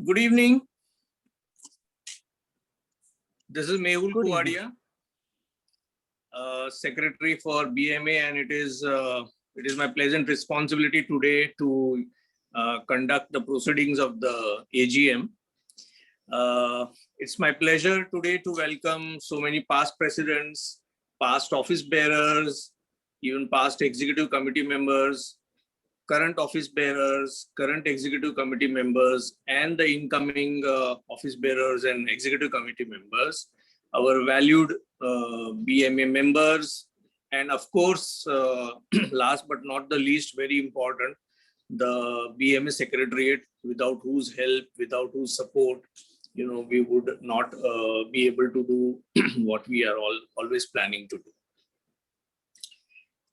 Good evening. This is Mehul Good evening. Kuwadia, Secretary for BMA, and it is my pleasant responsibility today to conduct the proceedings of the AGM. It's my pleasure today to welcome so many past presidents, past office bearers, even past executive committee members, current office bearers, current executive committee members, and the incoming office bearers and executive committee members, our valued BMA members, and of course, last but not the least, very important, the BMA Secretariat, without whose help, without whose support, we would not be able to do what we are always planning to do.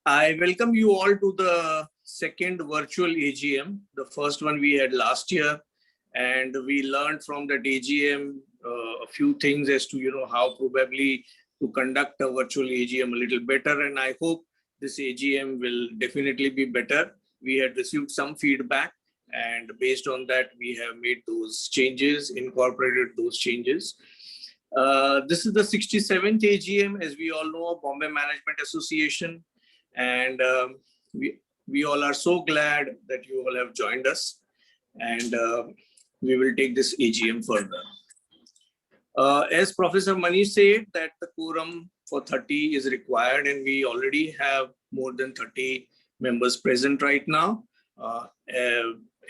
I welcome you all to the second virtual AGM. The first one we had last year, and we learned from that AGM a few things as to how probably to conduct a virtual AGM a little better, and I hope this AGM will definitely be better. We had received some feedback, and based on that we have made those changes, incorporated those changes. This is the 67th AGM, as we all know, of Bombay Management Association. And we all are so glad that you all have joined us, and we will take this AGM further. As Professor Manish said, that the quorum for 30 is required, and we already have more than 30 members present right now.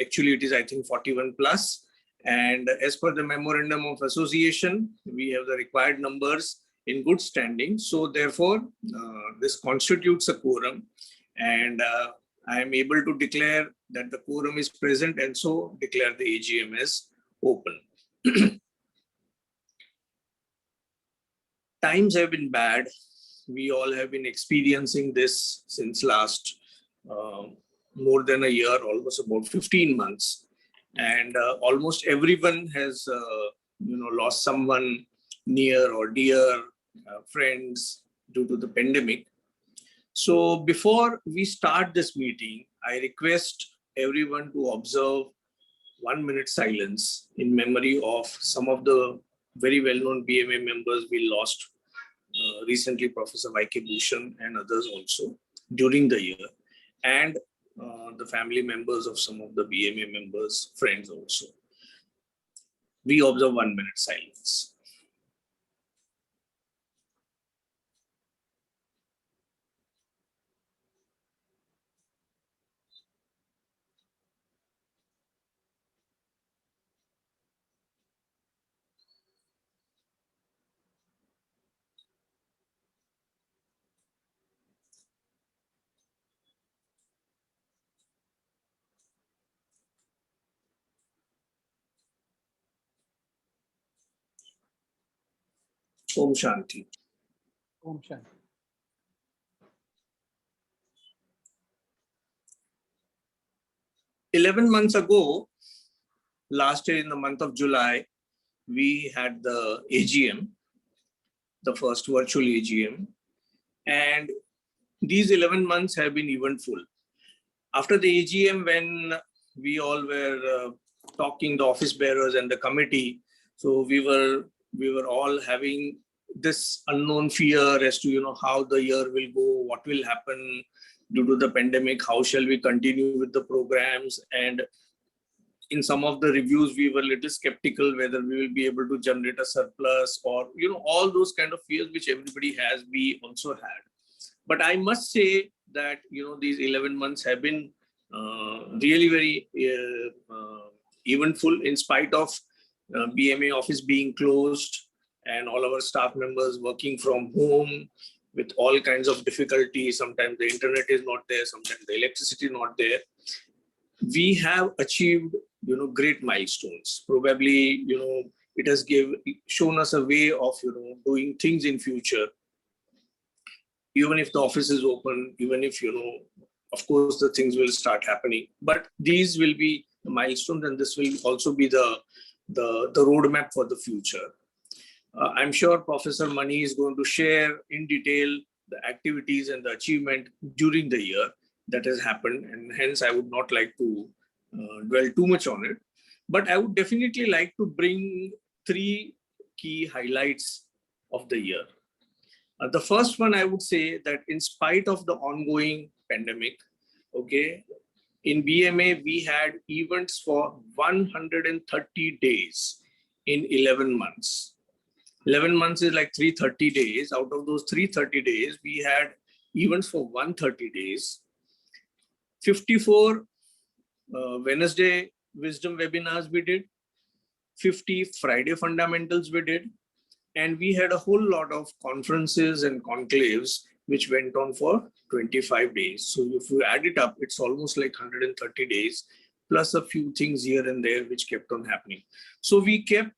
Actually, it is, I think, 41 plus. And as per the Memorandum of Association, we have the required numbers in good standing. So therefore, this constitutes a quorum, and I am able to declare that the quorum is present, and so declare the AGM as open. Times have been bad. We all have been experiencing this since last more than a year, almost about 15 months. And almost everyone has lost someone near or dear, friends, due to the pandemic. So before we start this meeting, I request everyone to observe 1 minute silence in memory of some of the very well-known BMA members we lost recently, Professor Y.K. Bhushan and others also during the year, and the family members of some of the BMA members, friends also. We observe 1 minute silence. Om Shanti. Om Shanti. "11 months ago, last year in the month of July, we had the AGM, the first virtual AGM, and these 11 months have been eventful. After the AGM, when we all were talking, the office bearers and the committee, so we were all having this unknown fear as to how the year will go, what will happen due to the pandemic, how shall we continue with the programs, and in some of the reviews we were a little skeptical whether we will be able to generate a surplus, or all those kind of fears which everybody has, we also had. But I must say that these 11 months have been really very eventful, in spite of BMA office being closed and all our staff members working from home with all kinds of difficulties. Sometimes the internet is not there, sometimes the electricity is not there. We have achieved great milestones. Probably it has shown us a way of doing things in future, even if the office is open, even if of course the things will start happening, but these will be the milestones, and this will also be the roadmap for the future. I'm sure Professor Mani is going to share in detail the activities and the achievement during the year that has happened, and hence I would not like to dwell too much on it. But I would definitely like to bring three key highlights of the year. The first one, I would say that in spite of the ongoing pandemic, okay, in BMA, we had events for 130 days in 11 months. 11 months is like 330 days. Out of those 330 days, we had events for 130 days. 54 Wednesday wisdom webinars we did. 50 Friday fundamentals we did. And we had a whole lot of conferences and conclaves which went on for 25 days. So if you add it up, it's almost like 130 days, plus a few things here and there which kept on happening. So we kept,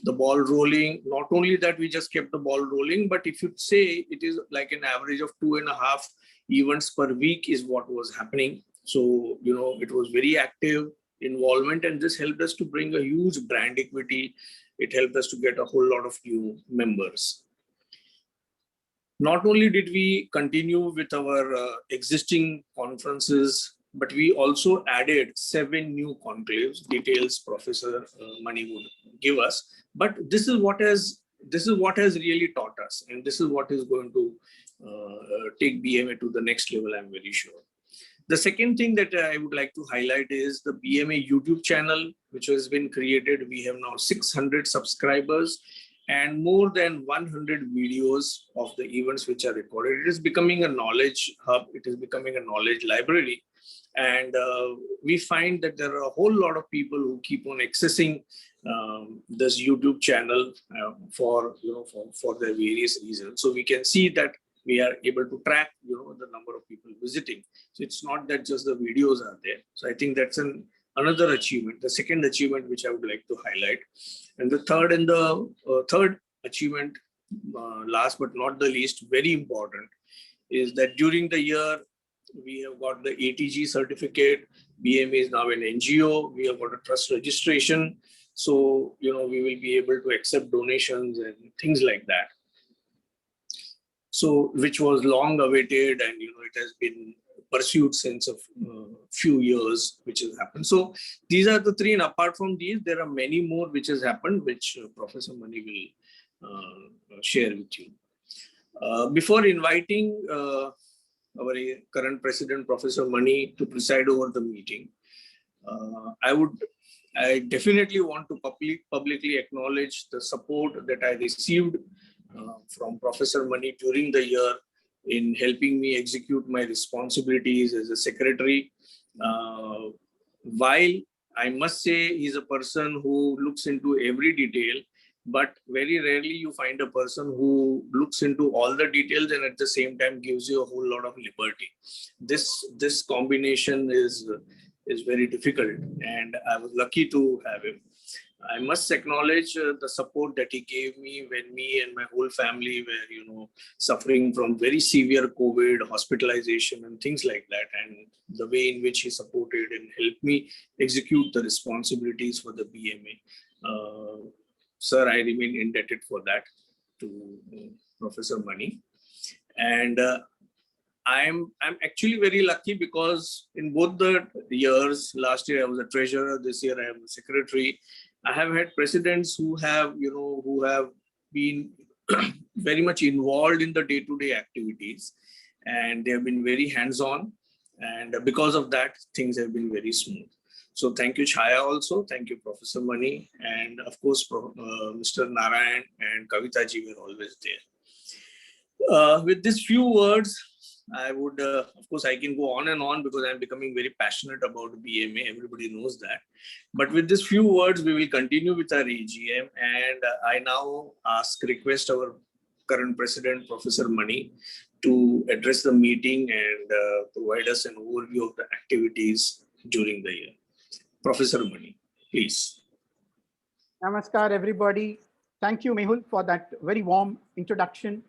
the ball rolling. Not only that, we just kept the ball rolling, but if you say it is like an average of 2.5 events per week is what was happening. So, it was very active involvement, and this helped us to bring a huge brand equity. It helped us to get a whole lot of new members. Not only did we continue with our existing conferences, but we also added 7 new conclaves. Details Professor Mani would give us. But this is what has really taught us, and this is what is going to take BMA to the next level, I'm very sure. The second thing that I would like to highlight is the BMA YouTube channel, which has been created. We have now 600 subscribers and more than 100 videos of the events which are recorded. It is becoming a knowledge hub. It is becoming a knowledge library. And we find that there are a whole lot of people who keep on accessing this YouTube channel for their various reasons. So we can see that we are able to track, the number of people visiting. So it's not that just the videos are there. So I think that's another achievement, the second achievement which I would like to highlight. And the third achievement, last but not the least, very important, is that during the year, we have got the ATG certificate. BMA is now an NGO. We have got a trust registration. So, we will be able to accept donations and things like that. So, which was long awaited, and it has been pursued since a few years, which has happened. So these are the three, and apart from these, there are many more which has happened, which Professor Mani will share with you. Before inviting our current president, Professor Mani, to preside over the meeting, I definitely want to publicly acknowledge the support that I received from Professor Mani during the year in helping me execute my responsibilities as a secretary. While I must say he's a person who looks into every detail, but very rarely you find a person who looks into all the details and at the same time gives you a whole lot of liberty. This combination is very difficult, and I was lucky to have him. I must acknowledge the support that he gave me when me and my whole family were, suffering from very severe COVID, hospitalization and things like that. And the way in which he supported and helped me execute the responsibilities for the BMA. Sir, I remain indebted for that to Professor Mani. And I'm actually very lucky because in both the years, last year I was a treasurer, this year I am a secretary. I have had presidents who have been very much involved in the day-to-day activities, and they have been very hands-on. And because of that, things have been very smooth. So thank you, Chaya, also. Thank you, Professor Mani. And of course, Mr. Narayan and Kavita ji were always there. With these few words, I would, of course, I can go on and on because I'm becoming very passionate about BMA. Everybody knows that. But with these few words, we will continue with our AGM. And I now request our current president, Professor Mani, to address the meeting and provide us an overview of the activities during the year. Professor Mani, please. Namaskar, everybody. Thank you, Mehul, for that very warm introduction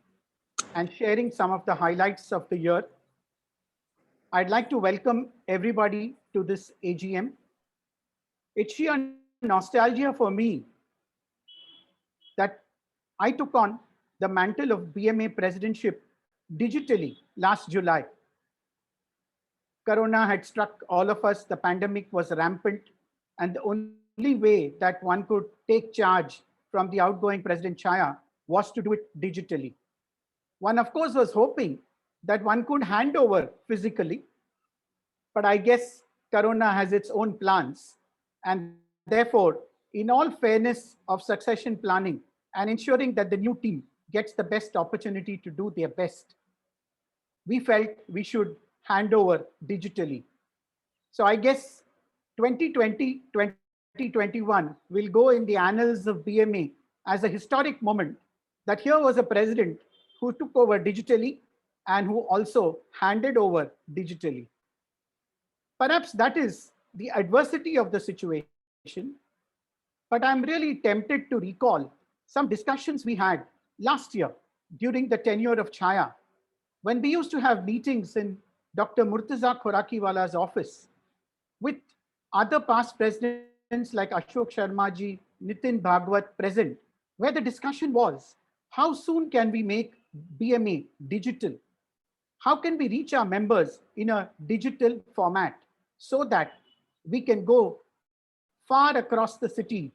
and sharing some of the highlights of the year. I'd like to welcome everybody to this AGM. It's sheer nostalgia for me that I took on the mantle of BMA presidentship digitally last July. Corona had struck all of us. The pandemic was rampant. And the only way that one could take charge from the outgoing President Chaya was to do it digitally. One, of course, was hoping that one could hand over physically, but I guess Corona has its own plans. And therefore, in all fairness of succession planning and ensuring that the new team gets the best opportunity to do their best, we felt we should hand over digitally. So I guess 2020, 2021 will go in the annals of BMA as a historic moment that here was a president who took over digitally and who also handed over digitally. Perhaps that is the adversity of the situation, but I'm really tempted to recall some discussions we had last year during the tenure of Chaya, when we used to have meetings in Dr. Murtaza Khorakiwala's office with other past presidents like Ashok Sharmaji, Nitin Bhagwat present, where the discussion was, how soon can we make BMA digital? How can we reach our members in a digital format so that we can go far across the city,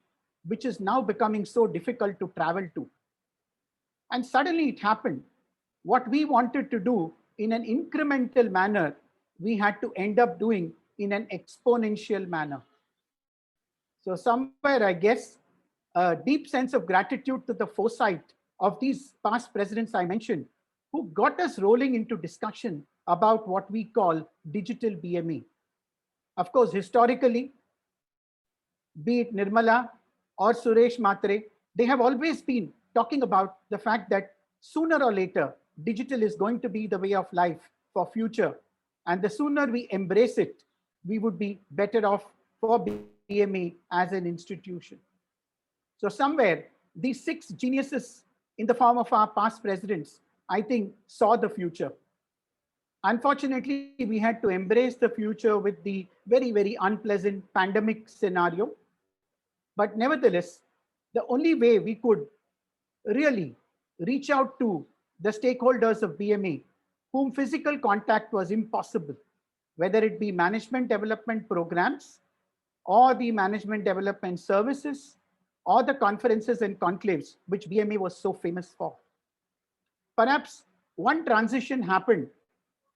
which is now becoming so difficult to travel to? And suddenly it happened. What we wanted to do in an incremental manner, we had to end up doing in an exponential manner. So somewhere, I guess, a deep sense of gratitude to the foresight of these past presidents I mentioned, who got us rolling into discussion about what we call digital BME. Of course, historically, be it Nirmala or Suresh Matre, they have always been talking about the fact that sooner or later, digital is going to be the way of life for future. And the sooner we embrace it, we would be better off for BME as an institution. So somewhere, these six geniuses in the form of our past presidents, I think, saw the future. Unfortunately, we had to embrace the future with the very, very unpleasant pandemic scenario. But nevertheless, the only way we could really reach out to the stakeholders of BMA, whom physical contact was impossible, whether it be management development programs or the management development services or the conferences and conclaves, which BMA was so famous for. Perhaps one transition happened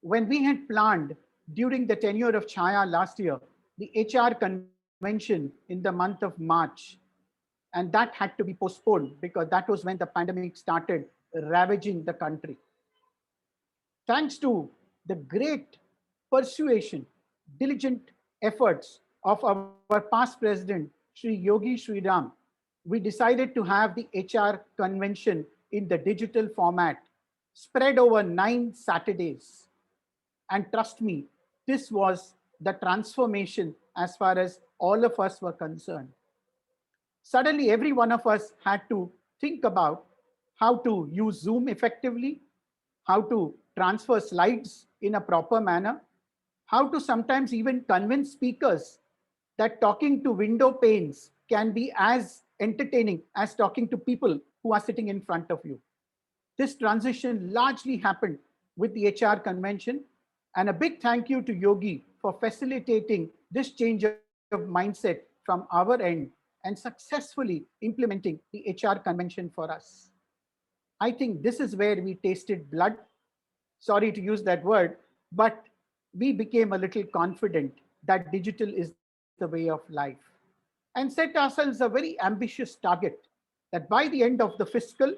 when we had planned during the tenure of Chaya last year, the HR convention in the month of March. And that had to be postponed because that was when the pandemic started ravaging the country. Thanks to the great persuasion, diligent efforts of our past president, Sri Yogi Sriram, we decided to have the HR convention in the digital format, spread over 9 Saturdays. And trust me, this was the transformation as far as all of us were concerned. Suddenly, every one of us had to think about how to use Zoom effectively, how to transfer slides in a proper manner, how to sometimes even convince speakers that talking to window panes can be as entertaining as talking to people who are sitting in front of you. This transition largely happened with the HR convention, and a big thank you to Yogi for facilitating this change of mindset from our end and successfully implementing the HR convention for us. I think this is where we tasted blood. Sorry to use that word, but we became a little confident that digital is the way of life and set ourselves a very ambitious target that by the end of the fiscal,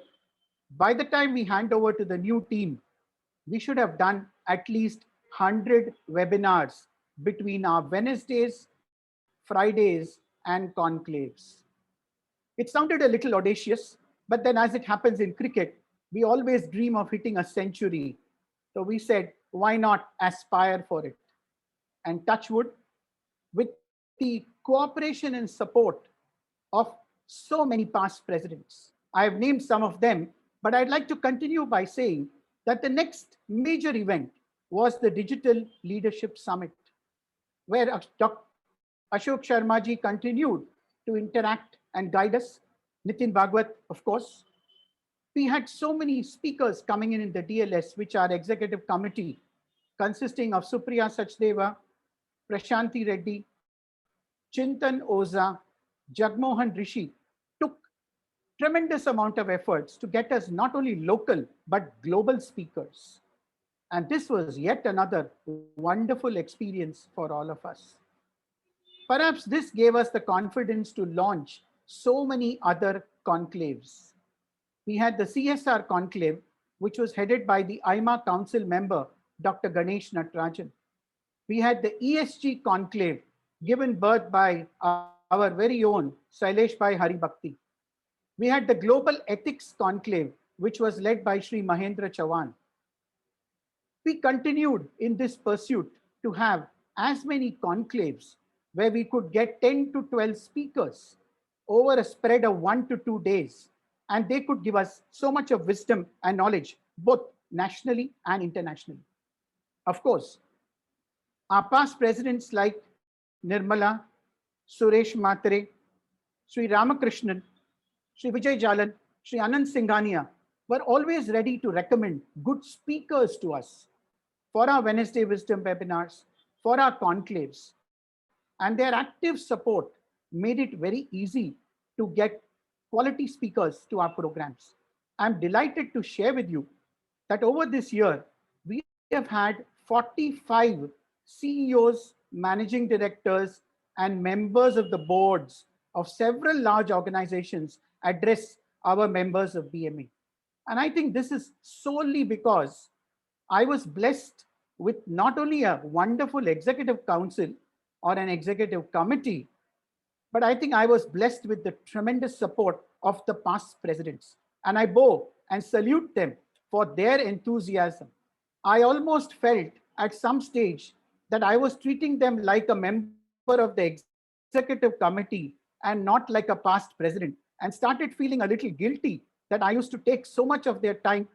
by the time we hand over to the new team, we should have done at least 100 webinars between our Wednesdays, Fridays, and conclaves. It sounded a little audacious, but then as it happens in cricket, we always dream of hitting a century. So we said, why not aspire for it? And touch wood, with the cooperation and support of so many past presidents. I have named some of them, but I'd like to continue by saying that the next major event was the Digital Leadership Summit, where Ashok Sharmaji continued to interact and guide us. Nitin Bhagwat, of course. We had so many speakers coming in the DLS, which are executive committee, consisting of Supriya Sachdeva, Prashanti Reddy, Chintan Oza, Jagmohan Rishi took tremendous amount of efforts to get us not only local but global speakers. And this was yet another wonderful experience for all of us. Perhaps this gave us the confidence to launch so many other conclaves. We had the CSR conclave, which was headed by the IMA Council member, Dr. Ganesh Natarajan. We had the ESG conclave, given birth by our very own Sailesh Bhai Haribhakti. We had the Global Ethics Conclave, which was led by Sri Mahendra Chavan. We continued in this pursuit to have as many conclaves where we could get 10 to 12 speakers over a spread of 1 to 2 days. And they could give us so much of wisdom and knowledge, both nationally and internationally. Of course, our past presidents like Nirmala, Suresh Matre, Sri Ramakrishnan, Sri Vijay Jalan, Sri Anand Singhania were always ready to recommend good speakers to us for our Wednesday Wisdom webinars, for our conclaves. And their active support made it very easy to get quality speakers to our programs. I'm delighted to share with you that over this year, we have had 45 CEOs, managing directors, and members of the boards of several large organizations address our members of BMA. And I think this is solely because I was blessed with not only a wonderful executive council or an executive committee, but I think I was blessed with the tremendous support of the past presidents. And I bow and salute them for their enthusiasm. I almost felt at some stage that I was treating them like a member of the executive committee and not like a past president, and started feeling a little guilty that I used to take so much of their time,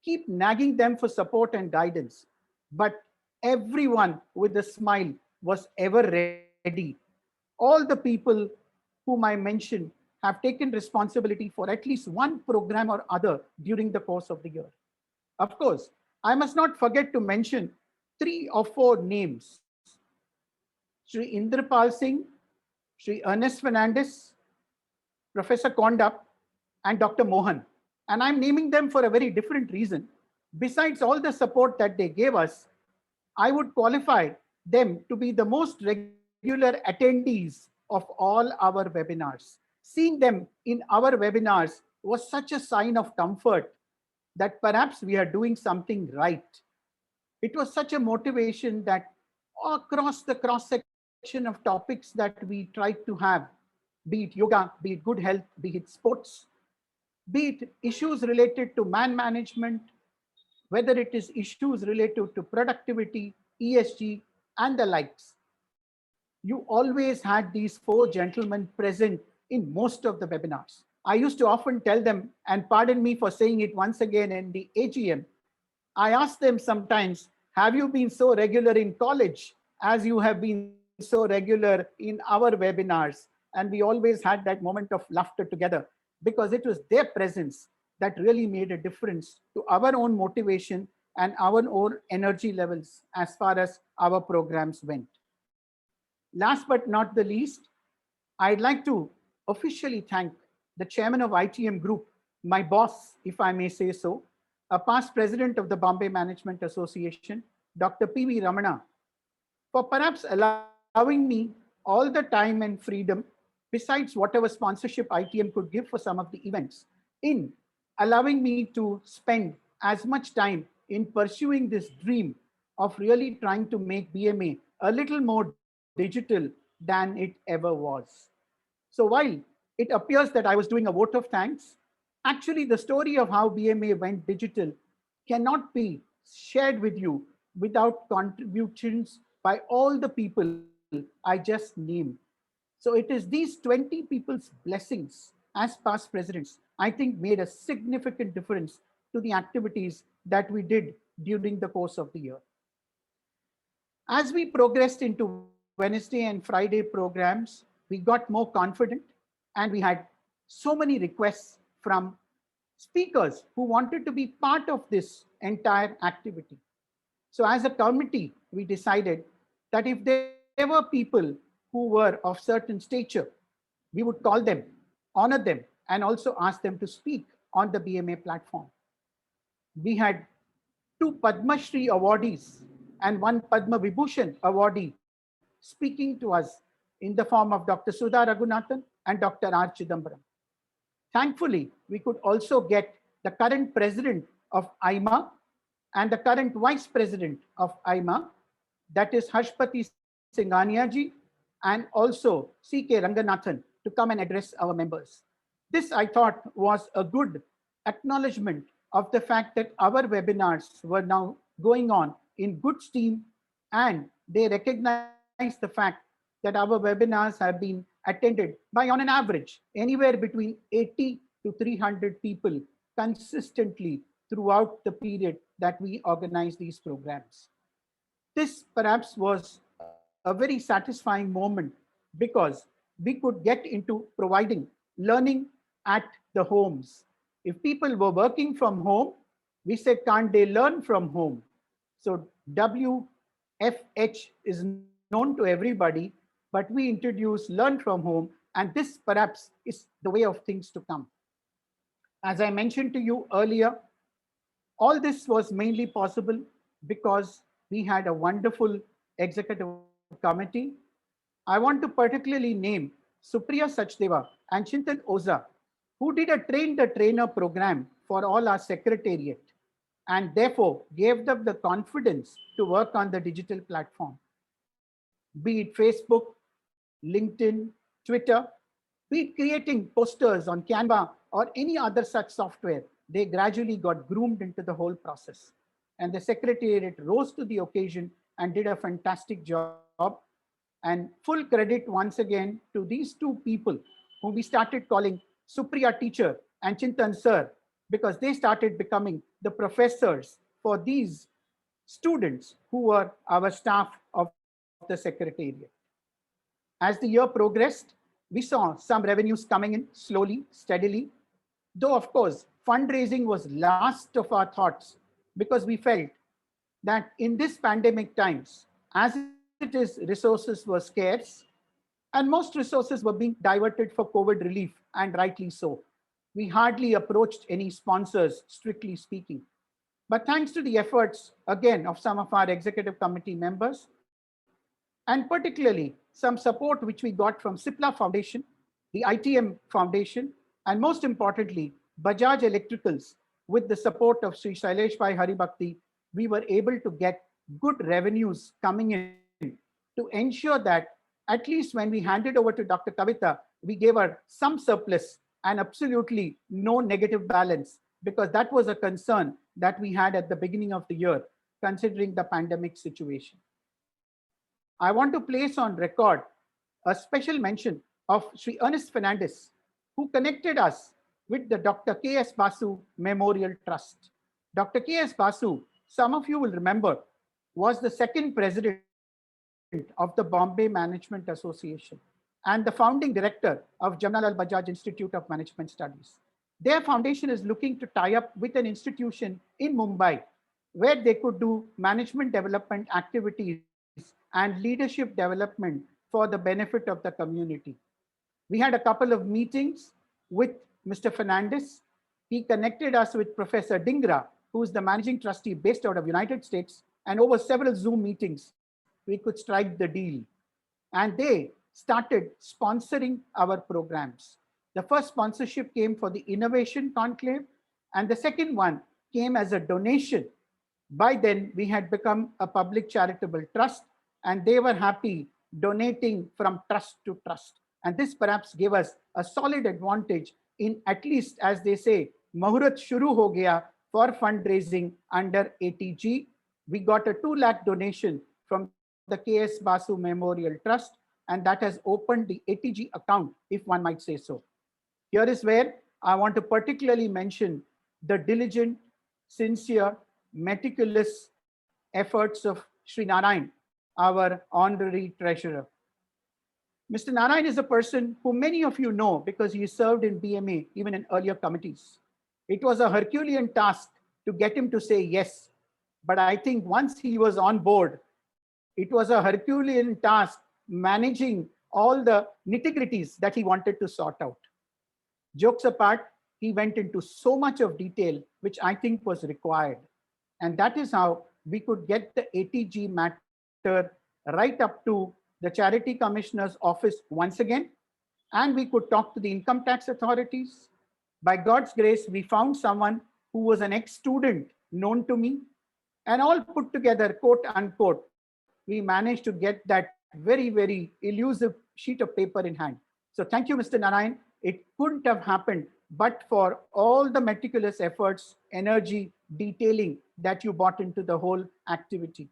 keep nagging them for support and guidance. But everyone with a smile was ever ready. All the people whom I mentioned have taken responsibility for at least one program or other during the course of the year. Of course, I must not forget to mention 3 or 4 names: Sri Indrapal Singh, Sri Ernest Fernandez, Professor Konda, and Dr. Mohan. And I'm naming them for a very different reason. Besides all the support that they gave us, I would qualify them to be the most regular attendees of all our webinars. Seeing them in our webinars was such a sign of comfort that perhaps we are doing something right. It was such a motivation that across the cross-section of topics that we tried to have, be it yoga, be it good health, be it sports, be it issues related to man management, whether it is issues related to productivity, ESG, and the likes. You always had these 4 gentlemen present in most of the webinars. I used to often tell them, and pardon me for saying it once again in the AGM, I asked them sometimes, have you been so regular in college as you have been so regular in our webinars? And we always had that moment of laughter together, because it was their presence that really made a difference to our own motivation and our own energy levels as far as our programs went. Last but not the least, I'd like to officially thank the chairman of ITM Group, my boss, if I may say so, a past president of the Bombay Management Association, Dr. P.V. Ramana, for perhaps allowing me all the time and freedom, besides whatever sponsorship ITM could give for some of the events, in allowing me to spend as much time in pursuing this dream of really trying to make BMA a little more digital than it ever was. So while it appears that I was doing a vote of thanks, actually the story of how BMA went digital cannot be shared with you without contributions by all the people I just named. So it is these 20 people's blessings as past presidents, I think, made a significant difference to the activities that we did during the course of the year. As we progressed into Wednesday and Friday programs, we got more confident, and we had so many requests from speakers who wanted to be part of this entire activity. So as a committee, we decided that if there were people who were of certain stature. We would call them, honor them, and also ask them to speak on the BMA platform. We had 2 Padma Shri awardees and 1 Padma Vibhushan awardee speaking to us in the form of Dr. Sudha Raghunathan and Dr. R. Chidambaram. Thankfully, we could also get the current president of IMA and the current vice president of IMA, that is Harshpati Singhania ji, and also C.K. Ranganathan, to come and address our members. This, I thought, was a good acknowledgement of the fact that our webinars were now going on in good steam, and they recognize the fact that our webinars have been attended by, on an average, anywhere between 80 to 300 people consistently throughout the period that we organize these programs. This perhaps was a very satisfying moment because we could get into providing learning at the homes. If people were working from home, we said, can't they learn from home? So WFH is known to everybody, but we introduced learn from home, and this perhaps is the way of things to come. As I mentioned to you earlier, all this was mainly possible because we had a wonderful executive committee. I want to particularly name Supriya Sachdeva and Chintan Oza, who did a train the trainer program for all our secretariat and therefore gave them the confidence to work on the digital platform. Be it Facebook, LinkedIn, Twitter, be it creating posters on Canva or any other such software, they gradually got groomed into the whole process. And the secretariat rose to the occasion and did a fantastic job. And full credit once again to these 2 people whom we started calling Supriya teacher and Chintan sir, because they started becoming the professors for these students who were our staff of the secretariat. As the year progressed, we saw some revenues coming in slowly, steadily, though of course, fundraising was last of our thoughts because we felt that in this pandemic times, as it is, resources were scarce and most resources were being diverted for COVID relief, and rightly so. We hardly approached any sponsors, strictly speaking. But thanks to the efforts, again, of some of our executive committee members, and particularly some support which we got from CIPLA Foundation, the ITM Foundation, and most importantly, Bajaj Electricals, with the support of Sri Shailesh Bhai Haribhakti, we were able to get good revenues coming in to ensure that at least when we handed over to Dr. Kavita, we gave her some surplus and absolutely no negative balance, because that was a concern that we had at the beginning of the year, considering the pandemic situation. I want to place on record a special mention of Sri Ernest Fernandez, who connected us with the Dr. K.S. Basu Memorial Trust. Dr. K.S. Basu, some of you will remember, was the 2nd president of the Bombay Management Association and the founding director of Jamnalal Bajaj Institute of Management Studies. Their foundation is looking to tie up with an institution in Mumbai where they could do management development activities and leadership development for the benefit of the community. We had a couple of meetings with Mr. Fernandez. He connected us with Professor Dhingra, who is the managing trustee based out of United States, and over several Zoom meetings, we could strike the deal. And they started sponsoring our programs. The first sponsorship came for the Innovation Conclave, and the second one came as a donation. By then, we had become a public charitable trust, and they were happy donating from trust to trust. And this perhaps gave us a solid advantage in, at least as they say, Mahurat Shuru Ho Gaya for fundraising under ATG. We got a 2 lakh donation from the KS Basu Memorial Trust, and that has opened the ATG account, if one might say so. Here is where I want to particularly mention the diligent, sincere, meticulous efforts of Sri Narayan, our honorary treasurer. Mr. Narayan is a person who many of you know because he served in BMA, even in earlier committees. It was a Herculean task to get him to say yes. But I think once he was on board, it was a Herculean task managing all the nitty-gritties that he wanted to sort out. Jokes apart, he went into so much of detail, which I think was required. And that is how we could get the ATG matter right up to the Charity Commissioner's office once again. And we could talk to the income tax authorities. By God's grace, we found someone who was an ex-student known to me. And all put together, quote unquote, we managed to get that very, very elusive sheet of paper in hand. So thank you, Mr. Narayan. It couldn't have happened but for all the meticulous efforts, energy, detailing that you brought into the whole activity.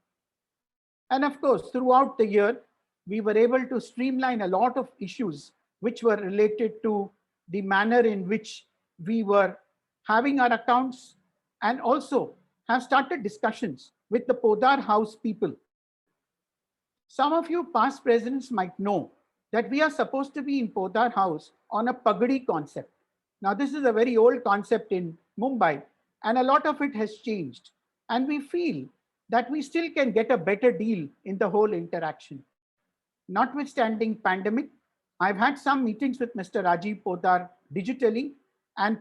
And of course, throughout the year, we were able to streamline a lot of issues which were related to the manner in which we were having our accounts, and also have started discussions with the Podar House people. Some of you past presidents might know that we are supposed to be in Podar House on a pagadi concept. Now, this is a very old concept in Mumbai, and a lot of it has changed. And we feel that we still can get a better deal in the whole interaction. Notwithstanding pandemic, I've had some meetings with Mr. Rajiv Podar digitally, and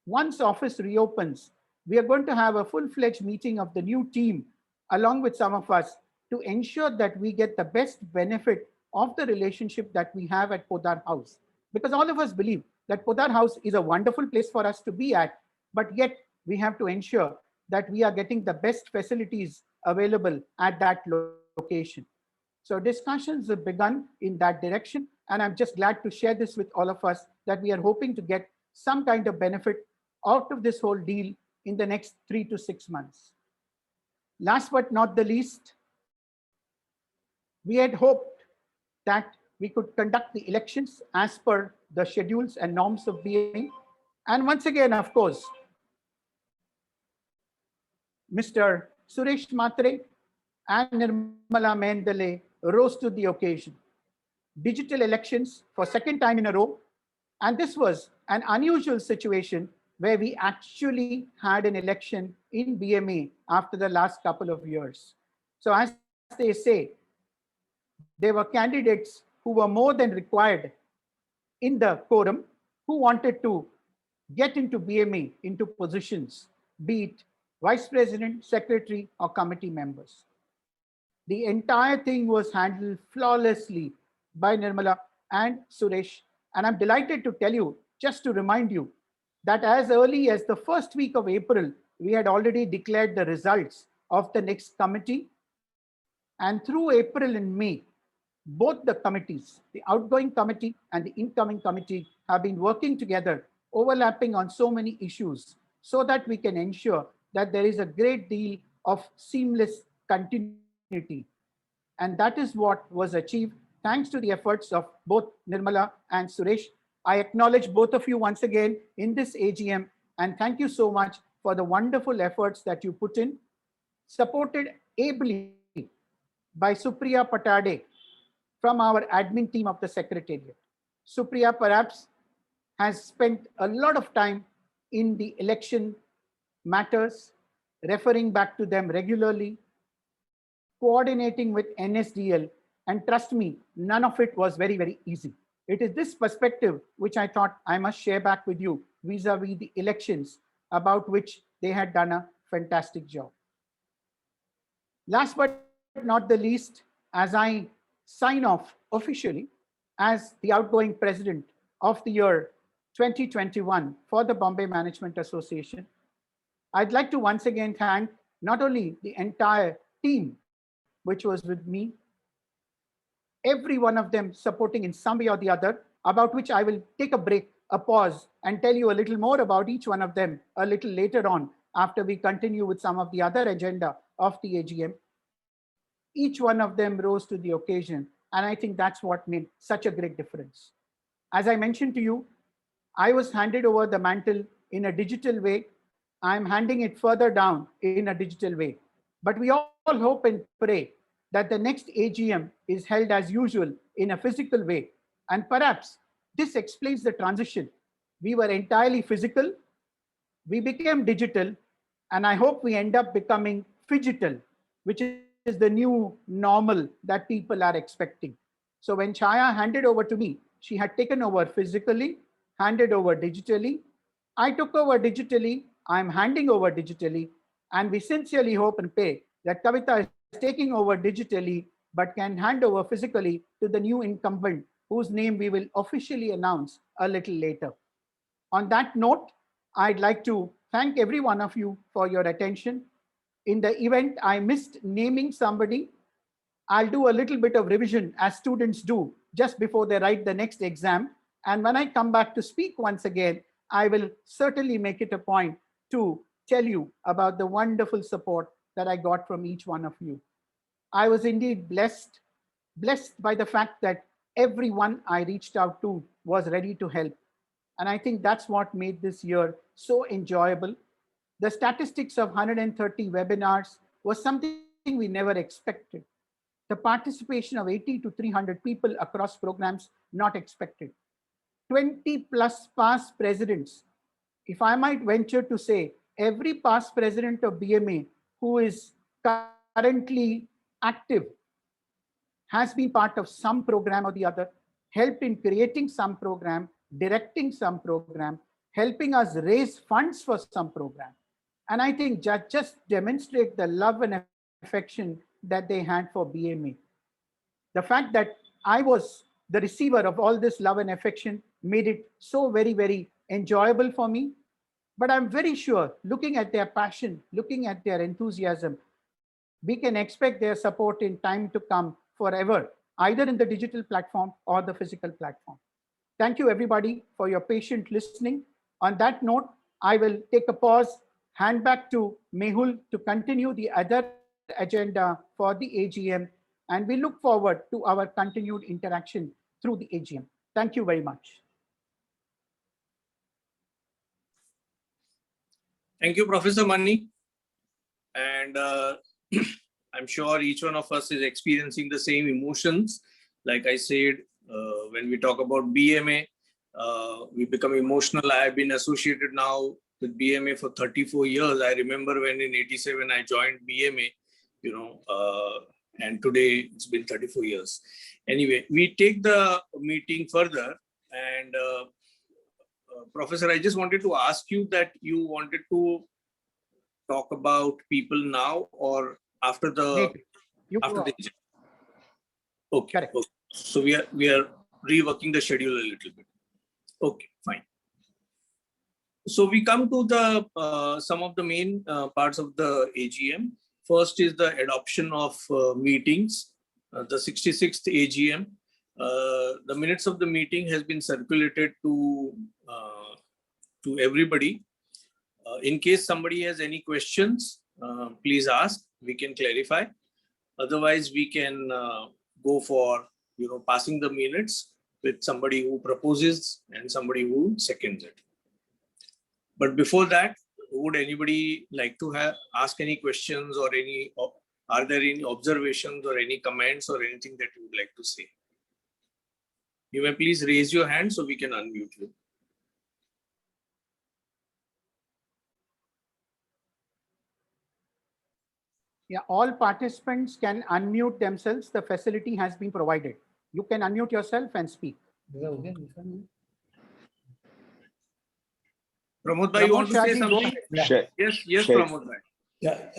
once office reopens, we are going to have a full-fledged meeting of the new team along with some of us to ensure that we get the best benefit of the relationship that we have at Podar House. Because all of us believe that Podar House is a wonderful place for us to be at, but yet we have to ensure that we are getting the best facilities available at that location. So discussions have begun in that direction, and I'm just glad to share this with all of us that we are hoping to get some kind of benefit out of this whole deal in the next 3 to 6 months. Last but not the least, we had hoped that we could conduct the elections as per the schedules and norms of BME. And once again, of course, Mr. Suresh Matre and Nirmala Mendele rose to the occasion. Digital elections for second time in a row. And this was an unusual situation where we actually had an election in BME after the last couple of years. So as they say, there were candidates who were more than required in the quorum who wanted to get into BME, into positions, be it vice president, secretary, or committee members. The entire thing was handled flawlessly by Nirmala and Suresh. And I'm delighted to tell you, just to remind you, that as early as the first week of April, we had already declared the results of the next committee. And through April and May, both the committees, the outgoing committee and the incoming committee, have been working together, overlapping on so many issues, so that we can ensure that there is a great deal of seamless continuity. And that is what was achieved thanks to the efforts of both Nirmala and Suresh. I acknowledge both of you once again in this AGM, and thank you so much for the wonderful efforts that you put in, supported ably by Supriya Patade from our admin team of the Secretariat. Supriya perhaps has spent a lot of time in the election matters, referring back to them regularly, coordinating with NSDL, and trust me, none of it was very, very easy. It is this perspective which I thought I must share back with you vis-a-vis the elections, about which they had done a fantastic job. Last but not the least, as I sign off officially as the outgoing president of the year 2021 for the Bombay Management Association, I'd like to once again thank not only the entire team which was with me, every one of them supporting in some way or the other, about which I will take a break, a pause, and tell you a little more about each one of them a little later on after we continue with some of the other agenda of the AGM. Each one of them rose to the occasion, and I think that's what made such a great difference. As I mentioned to you, I was handed over the mantle in a digital way. I'm handing it further down in a digital way. But we all hope and pray that the next AGM is held as usual in a physical way. And perhaps this explains the transition. We were entirely physical, we became digital, and I hope we end up becoming phygital, which is the new normal that people are expecting. So when Chaya handed over to me, she had taken over physically, handed over digitally. I took over digitally, I'm handing over digitally, and we sincerely hope and pray that Kavita is taking over digitally, but can hand over physically to the new incumbent, whose name we will officially announce a little later. On that note, I'd like to thank every one of you for your attention. In the event I missed naming somebody, I'll do a little bit of revision as students do just before they write the next exam. And when I come back to speak once again, I will certainly make it a point to tell you about the wonderful support that I got from each one of you. I was indeed blessed by the fact that everyone I reached out to was ready to help. And I think that's what made this year so enjoyable. The statistics of 130 webinars was something we never expected. The participation of 80 to 300 people across programs, not expected. 20 plus past presidents. If I might venture to say, every past president of BMA who is currently active has been part of some program or the other, helped in creating some program, directing some program, helping us raise funds for some program. And I think just demonstrate the love and affection that they had for BMA. The fact that I was the receiver of all this love and affection made it so very, very enjoyable for me. But I'm very sure, looking at their passion, looking at their enthusiasm, we can expect their support in time to come forever, either in the digital platform or the physical platform. Thank you, everybody, for your patient listening. On that note, I will take a pause, hand back to Mehul to continue the other agenda for the AGM, and we look forward to our continued interaction through the AGM. Thank you very much. Thank you, Professor Mani. And I'm sure each one of us is experiencing the same emotions. Like I said, when we talk about BMA, we become emotional. I have been associated now with BMA for 34 years. I remember when in 87 I joined BMA, and today it's been 34 years. Anyway, we take the meeting further, and Professor, I just wanted to ask you that you wanted to talk about people now or after the okay. Correct. Okay. So we are reworking the schedule a little bit. Okay, fine. So we come to the some of the main parts of the AGM. First is the adoption of meetings, the 66th AGM. The minutes of the meeting has been circulated to everybody. In case somebody has any questions, please ask. We can clarify. Otherwise, we can go for passing the minutes with somebody who proposes and somebody who seconds it. But before that, would anybody like to ask any questions or are there any observations or any comments or anything that you would like to say? You may please raise your hand so we can unmute you. Yeah, all participants can unmute themselves. The facility has been provided. You can unmute yourself and speak. Pramod bhai, you want to say something? Yes, Pramod bhai. Yeah,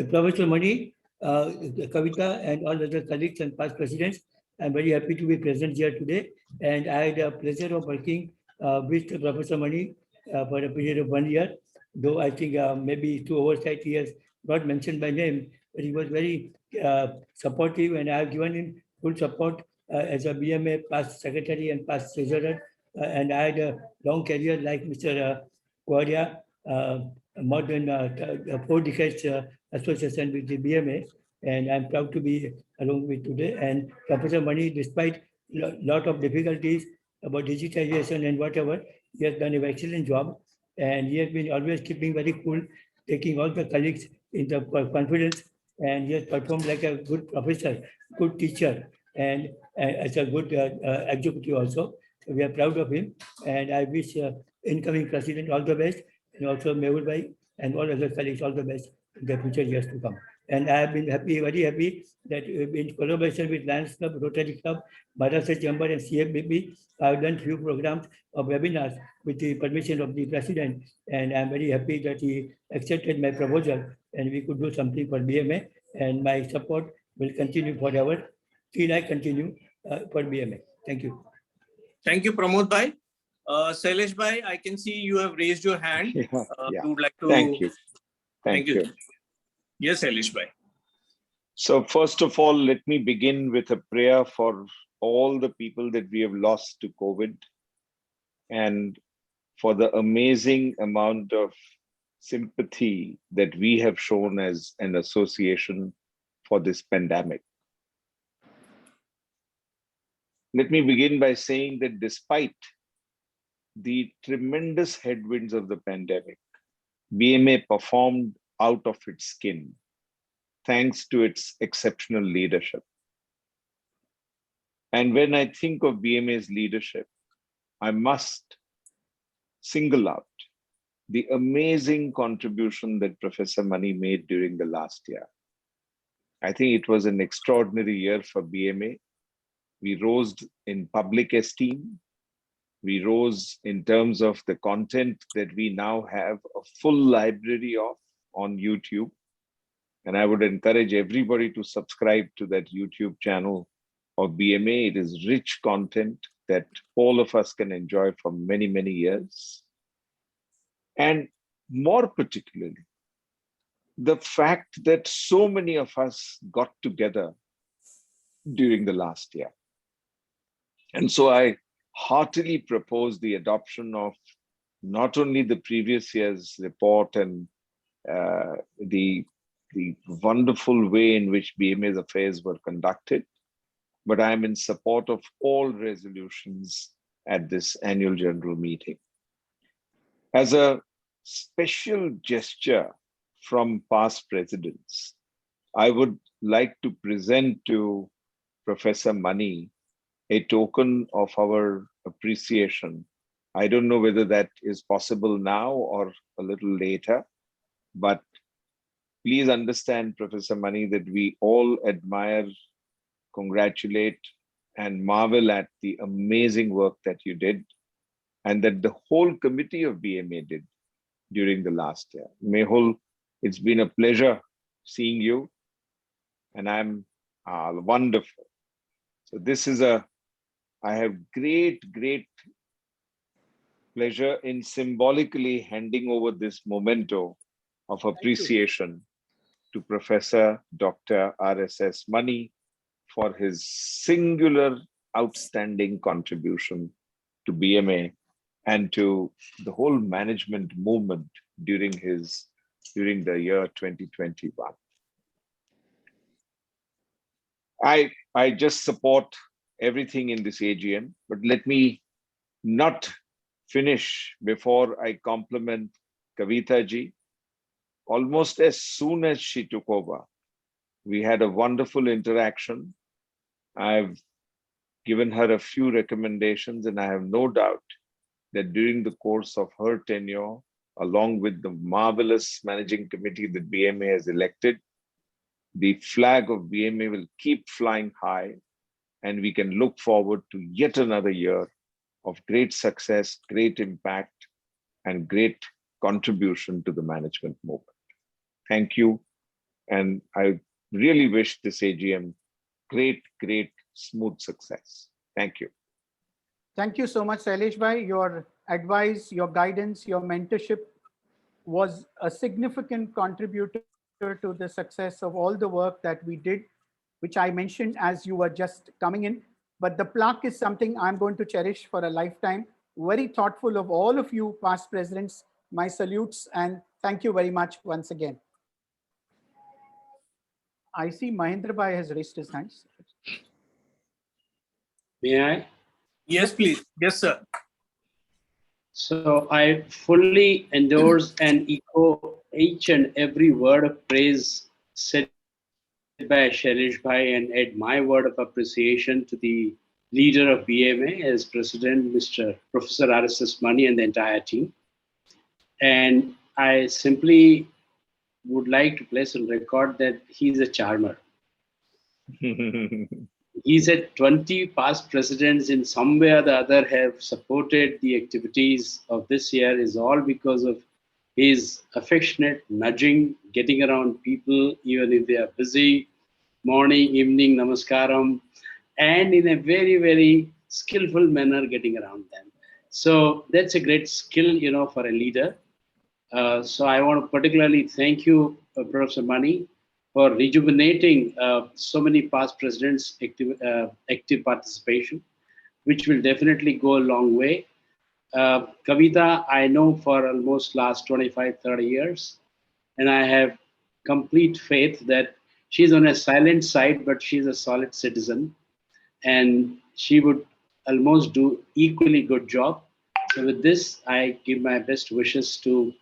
Professor Mani, Kavita, and all other colleagues and past presidents, I'm very happy to be present here today. And I had the pleasure of working with Professor Mani for a period of 1 year, though I think maybe through oversight he has not mentioned my name, but he was very supportive, and I have given him full support as a BMA past secretary and past treasurer. And I had a long career like Mr. Kwaria, more than 4 decades association with the BMA, and I'm proud to be along with today. And Professor Mani, despite a lot of difficulties about digitization and whatever, he has done an excellent job, and he has been always keeping very cool, taking all the colleagues in the confidence, and he has performed like a good professor, good teacher, and as a good executive also. So we are proud of him, and I wish incoming president all the best, and also Mehul bhai and all other colleagues all the best in the future years to come. And I have been happy, very happy that in collaboration with Lions Club, Rotary Club, Maharashtra Chamber and CFBB, I have done few programs of webinars with the permission of the President. And I'm very happy that he accepted my proposal and we could do something for BMA. And my support will continue forever till I continue for BMA. Thank you. Thank you, Pramod Bhai. Shailesh Bhai, I can see you have raised your hand. Yeah. You would like to... Thank you. Thank you. Yes, Shailesh Bhai. So first of all, let me begin with a prayer for all the people that we have lost to COVID and for the amazing amount of sympathy that we have shown as an association for this pandemic. Let me begin by saying that despite the tremendous headwinds of the pandemic, BMA performed out of its skin, thanks to its exceptional leadership. And when I think of BMA's leadership, I must single out the amazing contribution that Professor Mani made during the last year. I think it was an extraordinary year for BMA. We rose in public esteem. We rose in terms of the content that we now have a full library of on YouTube. And I would encourage everybody to subscribe to that YouTube channel of BMA. It is rich content that all of us can enjoy for many, many years. And more particularly, the fact that so many of us got together during the last year. And so I heartily propose the adoption of not only the previous year's report and the wonderful way in which BMA's affairs were conducted, but I am in support of all resolutions at this annual general meeting. As a special gesture from past presidents, I would like to present to Professor Mani a token of our appreciation. I don't know whether that is possible now or a little later, but please understand, Professor Mani, that we all admire, congratulate, and marvel at the amazing work that you did and that the whole committee of BMA did during the last year. Mehul, it's been a pleasure seeing you, and I'm wonderful. So this is I have great pleasure in symbolically handing over this memento of appreciation to Professor Dr. R.S.S. Mani for his singular outstanding contribution to BMA and to the whole management movement during the year 2021. I just support everything in this AGM, but let me not finish before I compliment Kavita ji. Almost as soon as she took over, we had a wonderful interaction. I've given her a few recommendations, and I have no doubt that during the course of her tenure, along with the marvelous managing committee that BMA has elected, the flag of BMA will keep flying high, and we can look forward to yet another year of great success, great impact, and great contribution to the management movement. Thank you. And I really wish this AGM great, smooth success. Thank you. Thank you so much, Shailesh Bhai. Your advice, your guidance, your mentorship was a significant contributor to the success of all the work that we did, which I mentioned as you were just coming in. But the plaque is something I'm going to cherish for a lifetime. Very thoughtful of all of you past presidents. My salutes and thank you very much once again. I see Mahendra Bhai has raised his hands. May I? Yes, please. Yes, sir. So I fully endorse and echo each and every word of praise said by Shailesh Bhai and add my word of appreciation to the leader of BMA as President, Mr. Professor R.S.S. Mani and the entire team. And I simply would like to place on record that he's a charmer. He said 20 past presidents in some way or the other have supported the activities of this year is all because of his affectionate nudging, getting around people, even if they are busy, morning, evening, namaskaram, and in a very, very skillful manner getting around them. So that's a great skill, for a leader. So I want to particularly thank you, Professor Mani, for rejuvenating so many past presidents' active participation, which will definitely go a long way. Kavita, I know for almost last 25, 30 years, and I have complete faith that she's on a silent side, but she's a solid citizen, and she would almost do equally good job. So with this, I give my best wishes to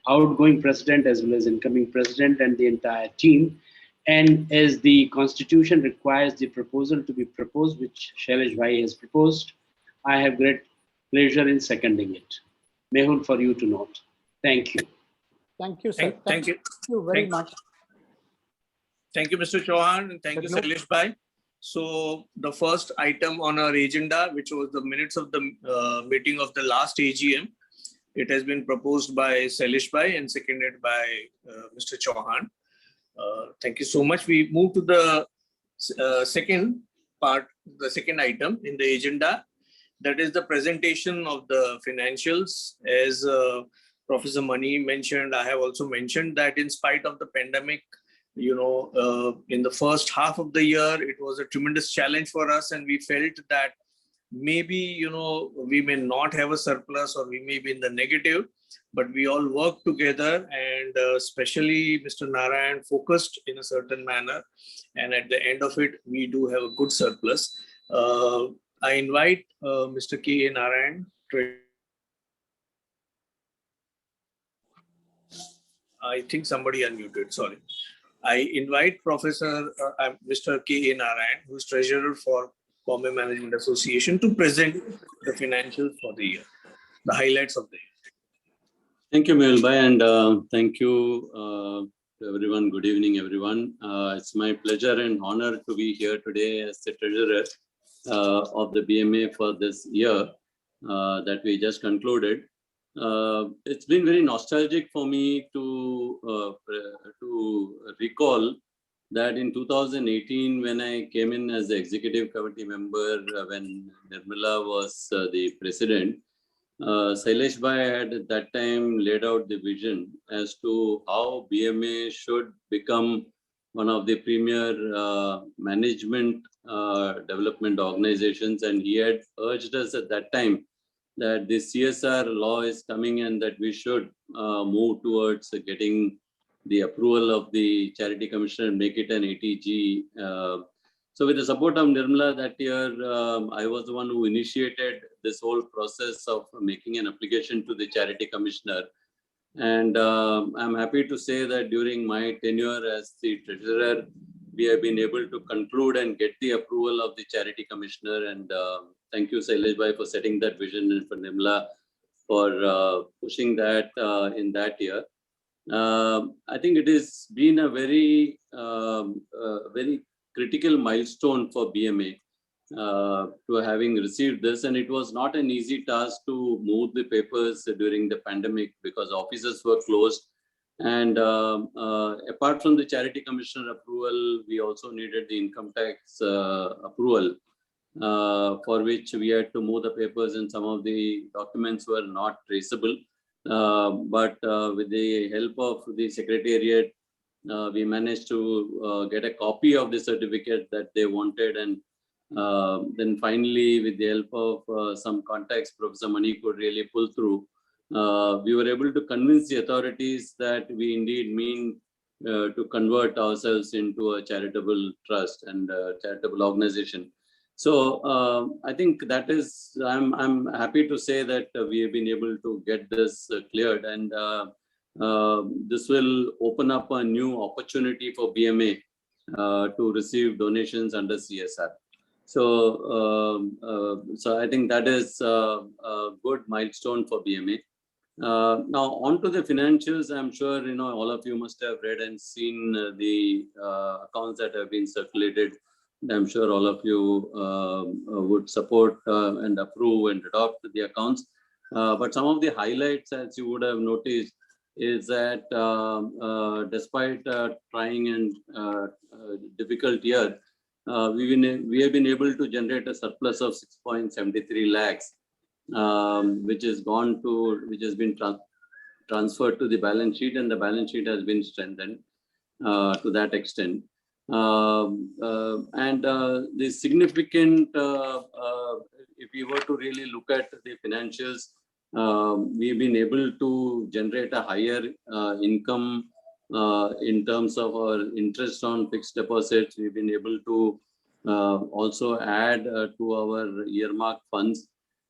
outgoing president as well as incoming president and the entire team. And as the constitution requires the proposal to be proposed, which Shailesh Bhai has proposed, I have great pleasure in seconding it. Mehul, for you to note. Thank you. Thank you, sir. Thank you. Thank you very Thank- much. Thank you, Mr. Chauhan, and thank you, Good luck. Sailesh Bhai. So the first item on our agenda, which was the minutes of the meeting of the last AGM, it has been proposed by Sailesh Bhai and seconded by Mr. Chauhan. Thank you so much. We move to the second part, the second item in the agenda. That is the presentation of the financials. As Professor Mani mentioned, I have also mentioned that in spite of the pandemic, in the first half of the year, it was a tremendous challenge for us, and we felt that maybe, we may not have a surplus or we may be in the negative, but we all worked together, and especially Mr. Narayan focused in a certain manner. And at the end of it, we do have a good surplus. I invite Mr. K. A. Narayan. I think somebody unmuted, sorry. I invite Professor Mr. K. A. Narayan, who is Treasurer for Bombay Management Association, to present the financials for the year, the highlights of the year. Thank you, Mehul Bhai, and thank you to everyone. Good evening, everyone. It's my pleasure and honor to be here today as the Treasurer of the BMA for this year that we just concluded. It's been very nostalgic for me to recall that in 2018, when I came in as the executive committee member, when Nirmala was the president, Sailesh Bhai had at that time laid out the vision as to how BMA should become one of the premier management development organizations. And he had urged us at that time that the CSR law is coming and that we should move towards getting the approval of the Charity Commissioner and make it an ATG. So with the support of Nirmala that year, I was the one who initiated this whole process of making an application to the Charity Commissioner. And I'm happy to say that during my tenure as the Treasurer, we have been able to conclude and get the approval of the Charity Commissioner. And thank you, Sailesh Bhai, for setting that vision, and for Nirmala for pushing that in that year. I think it has been a very critical milestone for BMA to having received this, and it was not an easy task to move the papers during the pandemic because offices were closed. And apart from the Charity Commissioner approval, we also needed the income tax approval, for which we had to move the papers, and some of the documents were not traceable. But with the help of the Secretariat, we managed to get a copy of the certificate that they wanted. And then finally, with the help of some contacts Professor Mani could really pull through, we were able to convince the authorities that we indeed mean to convert ourselves into a charitable trust and a charitable organization. So I think that is, I'm happy to say that we have been able to get this cleared, and this will open up a new opportunity for BMA to receive donations under CSR. So, so I think that is a good milestone for BMA. Now, on to the financials. I'm sure all of you must have read and seen the accounts that have been circulated. And I'm sure all of you would support and approve and adopt the accounts. But some of the highlights, as you would have noticed, is that despite trying and difficult year, we have been able to generate a surplus of 6.73 lakhs. Which has been transferred to the balance sheet, and the balance sheet has been strengthened to that extent. The significant, if we were to really look at the financials, we've been able to generate a higher income in terms of our interest on fixed deposits. We've been able to also add to our earmark funds.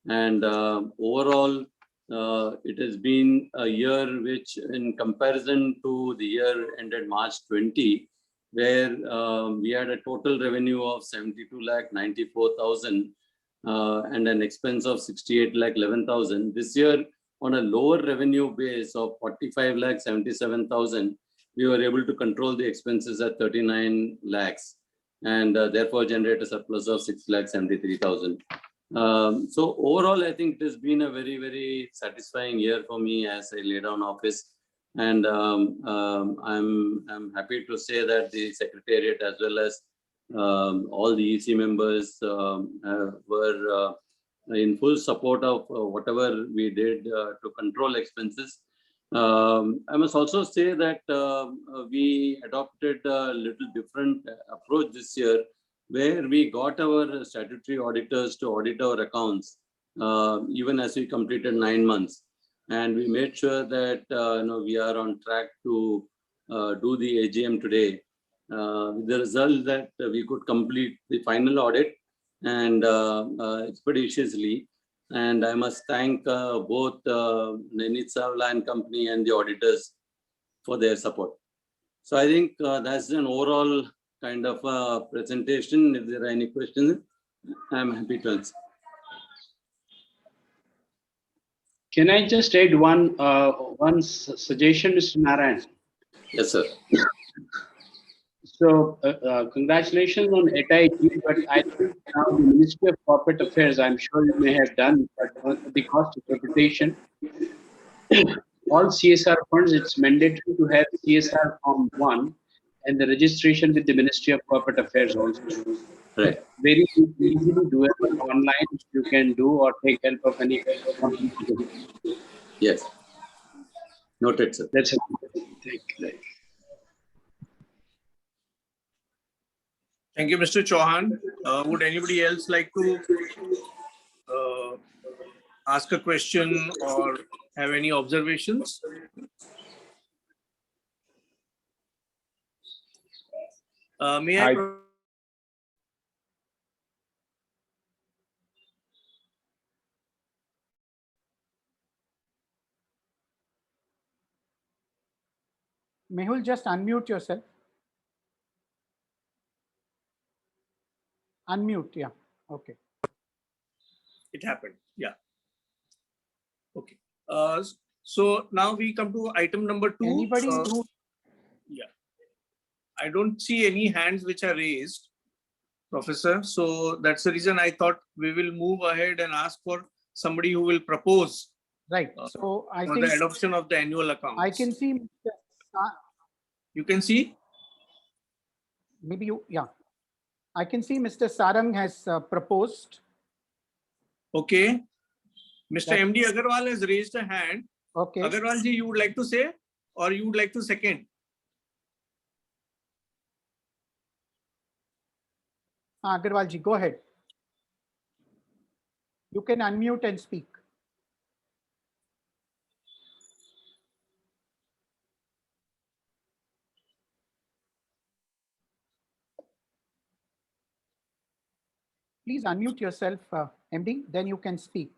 And overall, it has been a year which, in comparison to the year ended March 20, where we had a total revenue of 72,94,000 and an expense of 68,11,000. This year, on a lower revenue base of 45,77,000, we were able to control the expenses at 39 lakhs and therefore generate a surplus of 6,73,000. So overall, I think it has been a very, very satisfying year for me as I lay down office. And I'm happy to say that the Secretariat, as well as all the EC members, were in full support of whatever we did to control expenses. I must also say that we adopted a little different approach this year, where we got our statutory auditors to audit our accounts, even as we completed 9 months. And we made sure that we are on track to do the AGM today. With the result that we could complete the final audit and expeditiously. And I must thank both Nainit Savla and company and the auditors for their support. So I think that's an overall kind of presentation. If there are any questions, I'm happy to answer. Can I just add one suggestion, Mr. Narayan? Yes, sir. So congratulations on HIG, but I think now the Ministry of Corporate Affairs, I'm sure you may have done, but at the cost of reputation, all CSR funds, it's mandatory to have CSR Form 1 and the registration with the Ministry of Corporate Affairs also. Right. Very easily doable online. You can do or take help of any company. Yes. Noted, sir. That's it. Thank you. Thank you, Mr. Chauhan. Would anybody else like to ask a question or have any observations? May I? Mehul, just unmute yourself. Unmute, yeah. Okay. It happened, yeah. Okay. So now we come to item number 2. Anybody who... Yeah. I don't see any hands which are raised, Professor. So that's the reason I thought we will move ahead and ask for somebody who will propose. Right. So I think the adoption of the annual accounts. I can see. You can see? Maybe you, yeah. I can see Mr. Sarang has proposed. Okay. Mr. MD Agarwal has raised a hand. Okay. Agarwal ji, you would like to say or you would like to second? Agarwal ji, go ahead. You can unmute and speak. Please unmute yourself, MD, then you can speak.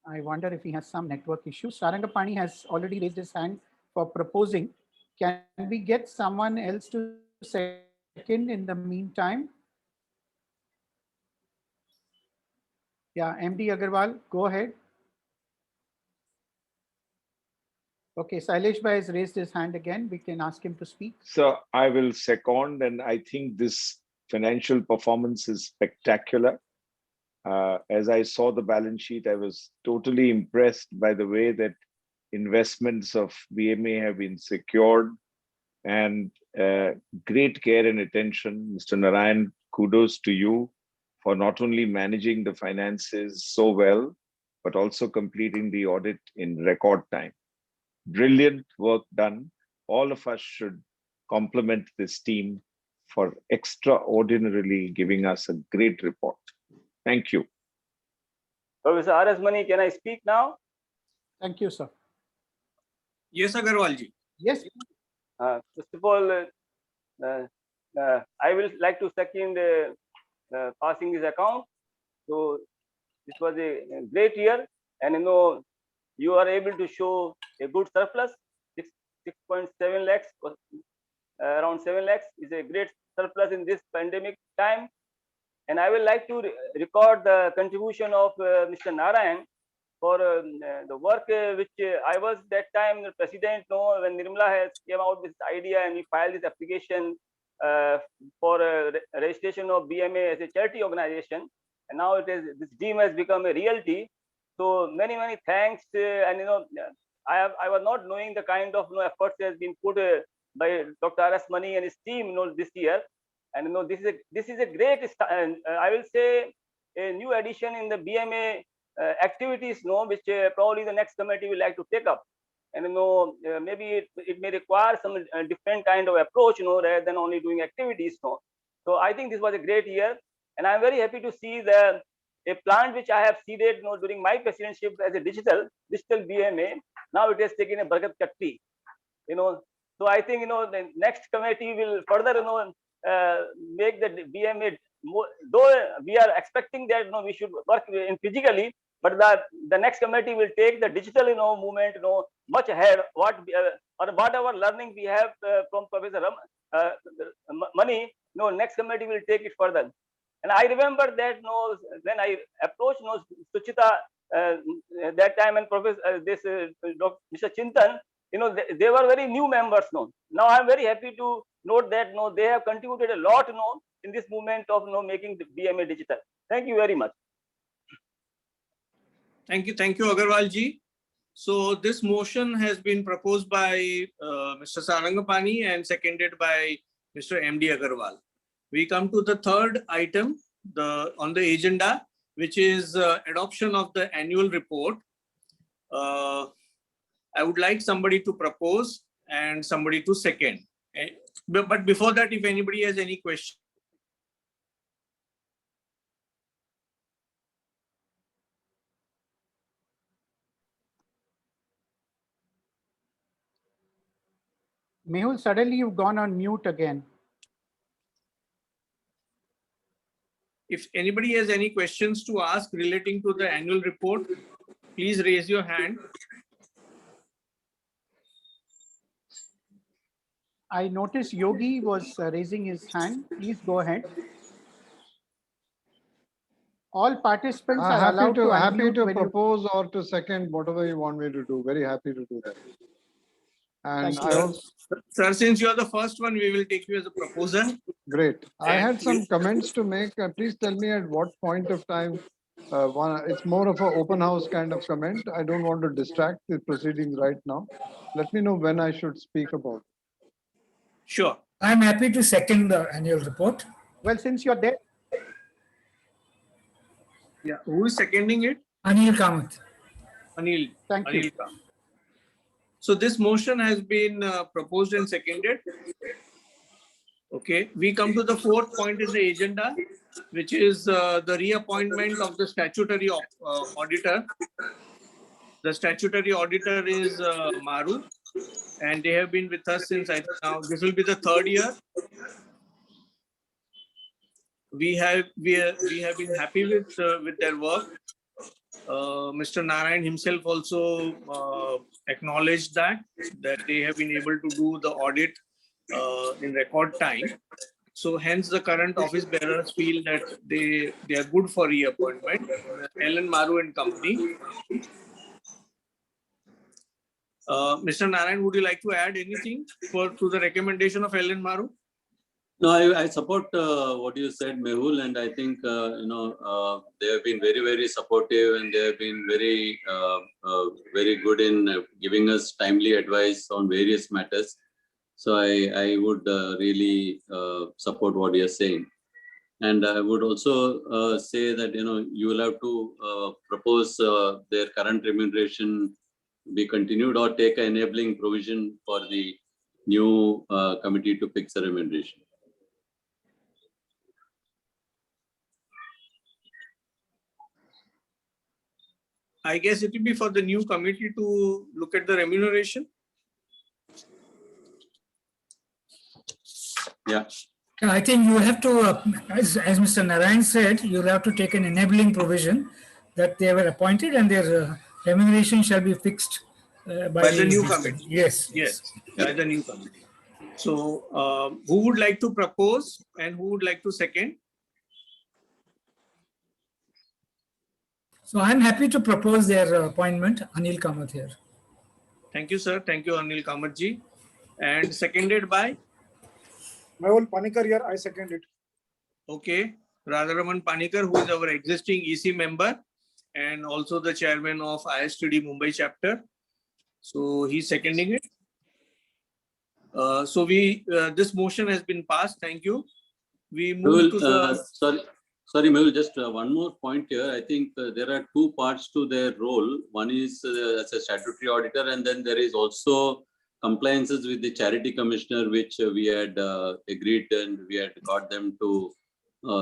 I wonder if he has some network issue. Sarangapani has already raised his hand for proposing. Can we get someone else to second in the meantime? Yeah, MD Agarwal, go ahead. Okay, Sailesh Bhai has raised his hand again. We can ask him to speak. So I will second, and I think this financial performance is spectacular. As I saw the balance sheet, I was totally impressed by the way that investments of BMA have been secured, and great care and attention. Mr. Narayan, kudos to you for not only managing the finances so well, but also completing the audit in record time. Brilliant work done. All of us should compliment this team for extraordinarily giving us a great report. Thank you. Professor R.S. Mani, can I speak now? Thank you, sir. Yes, Agarwal ji. Yes, First of all, I will like to second passing this account. So this was a great year, and you are able to show a good surplus. 6.7 lakhs, around 7 lakhs is a great surplus in this pandemic time. And I would like to record the contribution of Mr. Narayan for the work which I was that time the president. When Nirmala has came out with this idea and we filed this application for registration of BMA as a charity organization, and now it is this dream has become a reality. So many thanks, and I was not knowing the kind of efforts has been put by Dr. R.S. Mani and his team this year, and this is a great I will say a new addition in the BMA activities, which probably the next committee will like to take up, and maybe it may require some different kind of approach, rather than only doing activities. So I think this was a great year, and I'm very happy to see a plant which I have seeded during my presidency as a digital BMA. Now it has taken a Barakat Katti, So I think the next committee will further make the BMA more, though we are expecting that we should work in physically, but the next committee will take the digital movement much ahead. Or whatever learning we have from Professor Mani, next committee will take it further. And I remember that when I approached Suchita that time, and Professor Mr. Chintan, they were very new members. Now I'm very happy to note that they have contributed a lot in this movement of making the BMA digital. Thank you very much. Thank you, Agarwal ji. So this motion has been proposed by Mr. Sarangapani and seconded by Mr. MD Agarwal. We come to the third item on the agenda, which is adoption of the annual report. I would like somebody to propose and somebody to second. But before that, if anybody has any question. Mehul, suddenly you've gone on mute again. If anybody has any questions to ask relating to the annual report, please raise your hand. I noticed Yogi was raising his hand. Please go ahead. All participants are allowed to happy to unmute when propose or to second whatever you want me to do. Very happy to do that. And Thank I you. also, Sir, since you are the first one, we will take you as a proposer. great. I And had some you- comments to make. Please tell me at what point of time. It's more of an open house kind of comment. I don't want to distract the proceedings right now. Let me know when I should speak about it. Sure. I'm happy to second the annual report. Well, since you're there, Yeah. Who is seconding it? Anil Kamath. Anil. thank you. Anil Kamath. So this motion has been proposed and seconded. Okay, we come to the fourth point in the agenda, which is the reappointment of the statutory auditor. The statutory auditor is Maru, and they have been with us since now this will be the third year. We have been happy with their work, Mr. Narayan himself also acknowledged that they have been able to do the audit in record time. So hence the current office bearers feel that they are good for reappointment. Ellen Maru and company. Mr. Narayan, would you like to add anything to the recommendation of Ellen Maru? No, I support what you said, Mehul, and I think they have been very, very supportive, and they have been very, very good in giving us timely advice on various matters. So I would really support what you're saying, and I would also say that you will have to propose their current remuneration be continued or take an enabling provision for the new committee to fix the remuneration. I guess it will be for the new committee to look at the remuneration. Yeah. I think you have to, as Mr. Narayan said, you have to take an enabling provision that they were appointed and their remuneration shall be fixed by the new committee. Yes. By the new committee. So who would like to propose and who would like to second? So I'm happy to propose their appointment, Anil Kamath here. Thank you, sir. Thank you, Anil Kamath ji. And seconded by? Mehul Panikar here, I second it. Okay. Radharaman Panikar, who is our existing EC member and also the chairman of ISTD Mumbai chapter. So he's seconding it. So this motion has been passed. Thank you. We move to the... Sorry, Mehul, just one more point here. I think there are two parts to their role. One is as a statutory auditor, and then there is also compliances with the charity commissioner, which we had agreed and we had got them to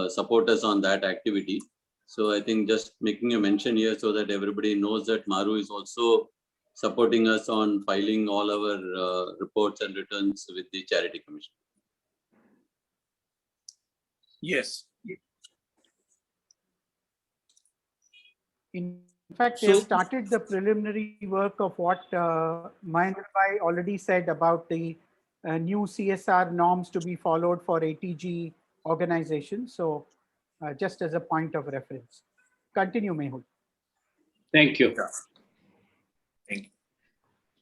support us on that activity. So I think just making a mention here so that everybody knows that Maru is also supporting us on filing all our reports and returns with the charity commissioner. Yes. In fact, they have started the preliminary work of what Mahendra Bhai already said about the new CSR norms to be followed for ATG organizations. So just as a point of reference. Continue, Mehul. Thank you. Thank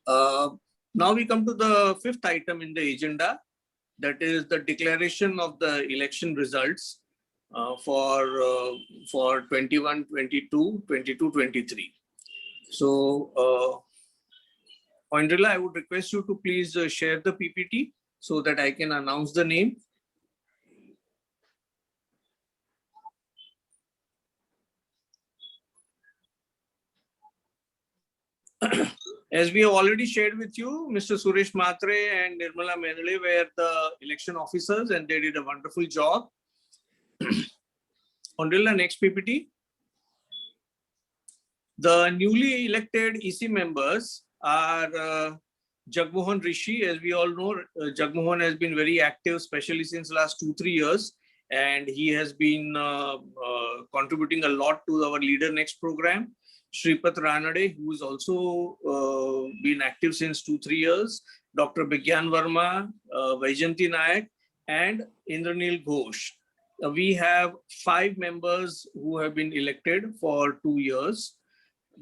you. Now we come to the fifth item in the agenda. That is the declaration of the election results for 21-22, 22-23. So, Oindrilla, I would request you to please share the PPT so that I can announce the name. As we have already shared with you, Mr. Suresh Matre and Nirmala Menle were the election officers and they did a wonderful job. Oindrilla, next PPT. The newly elected EC members are Jagmohan Rishi. As we all know, Jagmohan has been very active, especially since last 2-3 years, and he has been contributing a lot to our Leader Next program. Shripat Ranade, who has also been active since 2-3 years, Dr. Bigyan Verma, Vaijanti Nayak, and Indranil Ghosh. We have 5 members who have been elected for 2 years.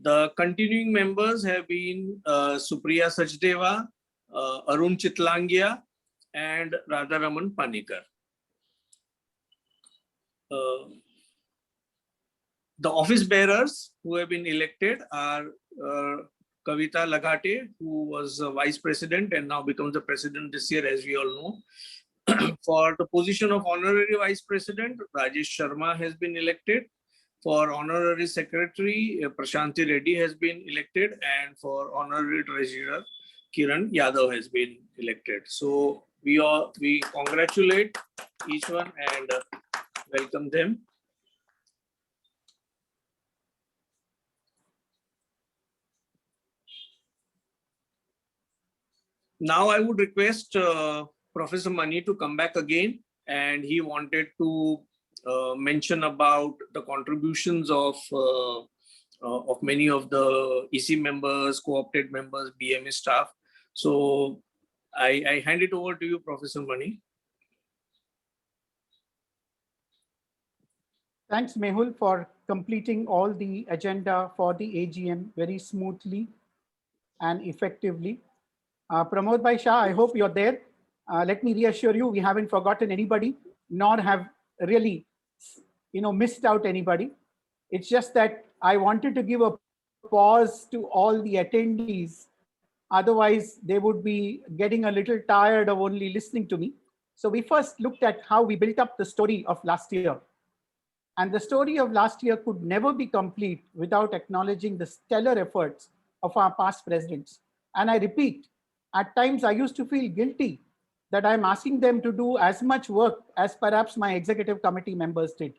The continuing members have been Supriya Sachdeva, Arun Chitlangia, and Radharaman Panikar. The office bearers who have been elected are Kavita Lagate, who was vice president and now becomes the president this year, as we all know. For the position of honorary vice president, Rajesh Sharma has been elected. For honorary secretary, Prashanti Reddy has been elected, and for honorary treasurer, Kiran Yadav has been elected. So we congratulate each one and welcome them. Now I would request Professor Mani to come back again, and he wanted to mention about the contributions of of many of the EC members, co-opted members, BMA staff. So I hand it over to you, Professor Mani. Thanks, Mehul, for completing all the agenda for the AGM very smoothly and effectively. Pramod Bhai Shah, I hope you're there. Let me reassure you, we haven't forgotten anybody, nor have really, missed out anybody. It's just that I wanted to give a pause to all the attendees. Otherwise, they would be getting a little tired of only listening to me. So we first looked at how we built up the story of last year. And the story of last year could never be complete without acknowledging the stellar efforts of our past presidents. And I repeat, at times I used to feel guilty that I'm asking them to do as much work as perhaps my executive committee members did.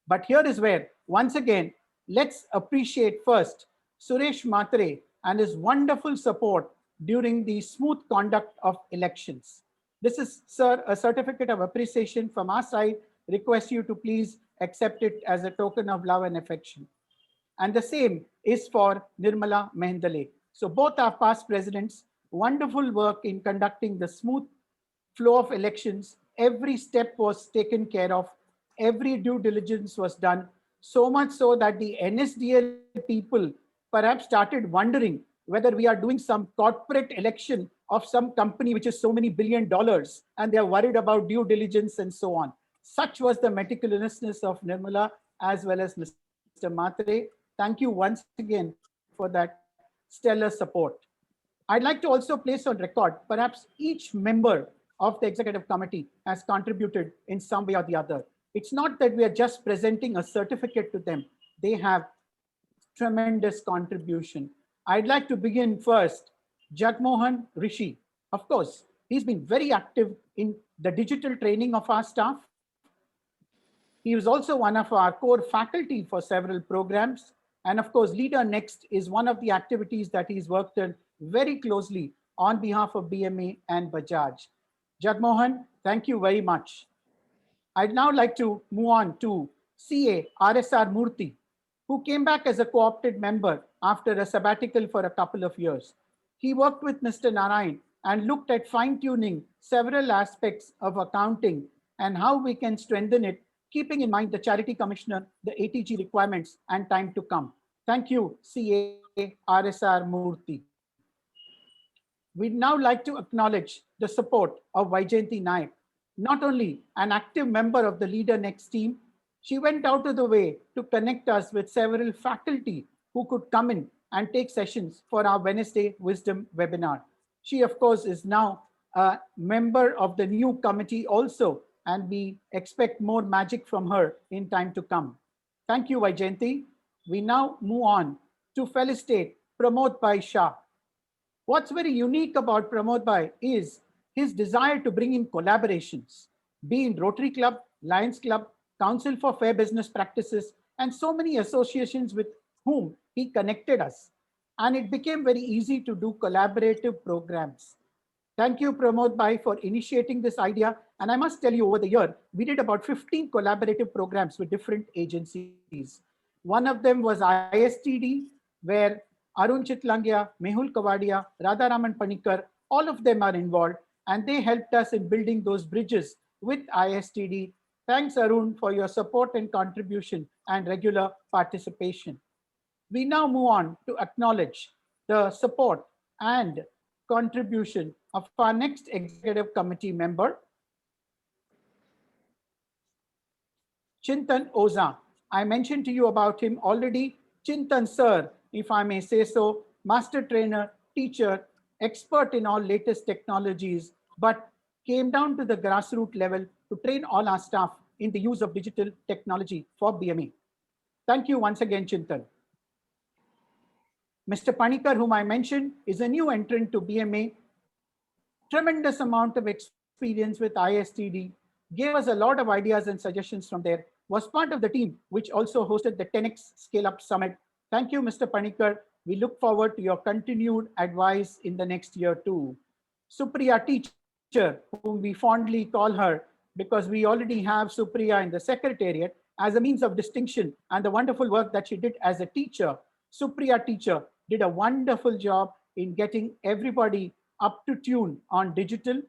But here is where, once again, let's appreciate first Suresh Matre and his wonderful support during the smooth conduct of elections. This is, sir, a certificate of appreciation from our side. Request you to please accept it as a token of love and affection. And the same is for Nirmala Mehendale. So both our past presidents, wonderful work in conducting the smooth flow of elections. Every step was taken care of. Every due diligence was done. So much so that the NSDL people perhaps started wondering whether we are doing some corporate election of some company which is so many $1 billion, and they are worried about due diligence and so on. Such was the meticulousness of Nirmala as well as Mr. Matre. Thank you once again for that stellar support. I'd like to also place on record, perhaps each member of the executive committee has contributed in some way or the other. It's not that we are just presenting a certificate to them. They have tremendous contribution. I'd like to begin first, Jagmohan Rishi. Of course, he's been very active in the digital training of our staff. He was also one of our core faculty for several programs. And of course, Leader Next is one of the activities that he's worked on very closely on behalf of BMA and Bajaj. Jagmohan, thank you very much. I'd now like to move on to CA RSR Murthy, who came back as a co-opted member after a sabbatical for a couple of years. He worked with Mr. Narayan and looked at fine-tuning several aspects of accounting and how we can strengthen it, keeping in mind the Charity Commissioner, the ATG requirements, and time to come. Thank you, CA RSR Murthy. We'd now like to acknowledge the support of Vaijayanti Naik, not only an active member of the Leader Next team, she went out of the way to connect us with several faculty who could come in and take sessions for our Wednesday Wisdom webinar. She, of course, is now a member of the new committee also, and we expect more magic from her in time to come. Thank you, Vaijayanti. We now move on to felicitate Pramod Bhai Shah. What's very unique about Pramod Bhai is his desire to bring in collaborations, be in Rotary Club, Lions Club, Council for Fair Business Practices, and so many associations with whom he connected us. And it became very easy to do collaborative programs. Thank you, Pramod Bhai, for initiating this idea. And I must tell you, over the year, we did about 15 collaborative programs with different agencies. One of them was ISTD, where Arun Chitlangia, Mehul Kavadia, Radharaman Panikar, all of them are involved, and they helped us in building those bridges with ISTD. Thanks, Arun, for your support and contribution and regular participation. We now move on to acknowledge the support and contribution of our next executive committee member, Chintan Oza. I mentioned to you about him already. Chintan sir, if I may say so, master trainer, teacher, expert in all latest technologies, but came down to the grassroots level to train all our staff in the use of digital technology for BMA. Thank you once again, Chintan. Mr. Panikar, whom I mentioned, is a new entrant to BMA. Tremendous amount of experience with ISTD, gave us a lot of ideas and suggestions from there, was part of the team which also hosted the 10X Scale Up Summit. Thank you, Mr. Panikar. We look forward to your continued advice in the next year too. Supriya teacher, whom we fondly call her because we already have Supriya in the secretariat as a means of distinction and the wonderful work that she did as a teacher. Supriya teacher did a wonderful job in getting everybody up to tune on digital,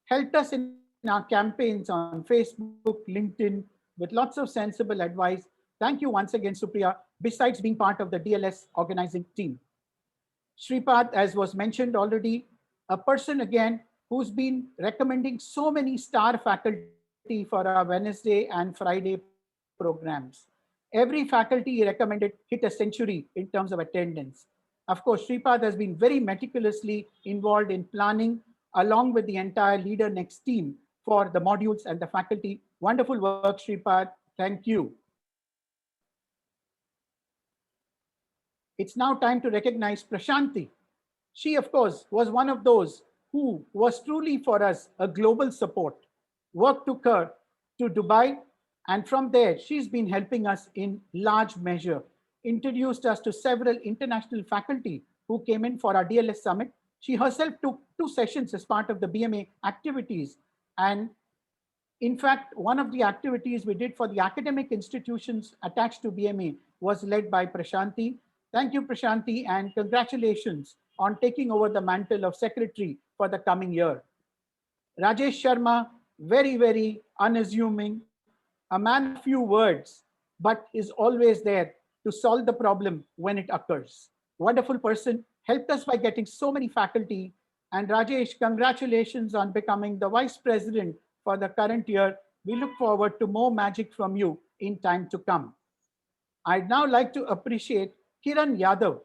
helped us in our campaigns on Facebook, LinkedIn, with lots of sensible advice. Thank you once again, Supriya, besides being part of the DLS organizing team. Shripad, as was mentioned already, a person again who's been recommending so many star faculty for our Wednesday and Friday programs. Every faculty he recommended hit a century in terms of attendance. Of course, Shripad has been very meticulously involved in planning along with the entire Leader Next team for the modules and the faculty. Wonderful work, Shripad. Thank you. It's now time to recognize Prashanti. She, of course, was one of those who was truly for us a global support. Work took her to Dubai, and from there, she's been helping us in large measure, introduced us to several international faculty who came in for our DLS summit. She herself took 2 sessions as part of the BMA activities. And in fact, one of the activities we did for the academic institutions attached to BMA was led by Prashanti. Thank you, Prashanti, and congratulations on taking over the mantle of secretary for the coming year. Rajesh Sharma, very, very unassuming, a man of few words, but is always there to solve the problem when it occurs. Wonderful person, helped us by getting so many faculty. And Rajesh, congratulations on becoming the vice president for the current year. We look forward to more magic from you in time to come. I'd now like to appreciate Kiran Yadav,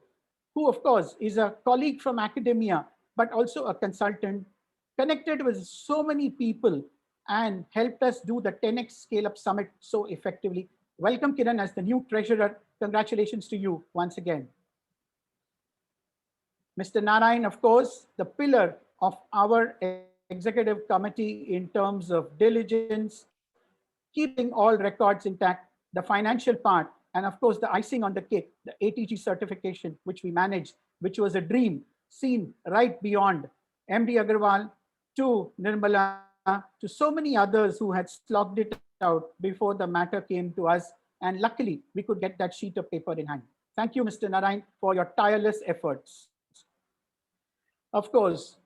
who of course is a colleague from academia, but also a consultant, connected with so many people and helped us do the 10X Scale Up Summit so effectively. Welcome, Kiran, as the new treasurer. Congratulations to you once again. Mr. Narayan, of course, the pillar of our executive committee in terms of diligence, keeping all records intact, the financial part, and of course, the icing on the cake, the ATG certification, which we managed, which was a dream seen right beyond MD Agarwal to Nirmala, to so many others who had slogged it out before the matter came to us. And luckily, we could get that sheet of paper in hand. Thank you, Mr. Narayan, for your tireless efforts. Of course,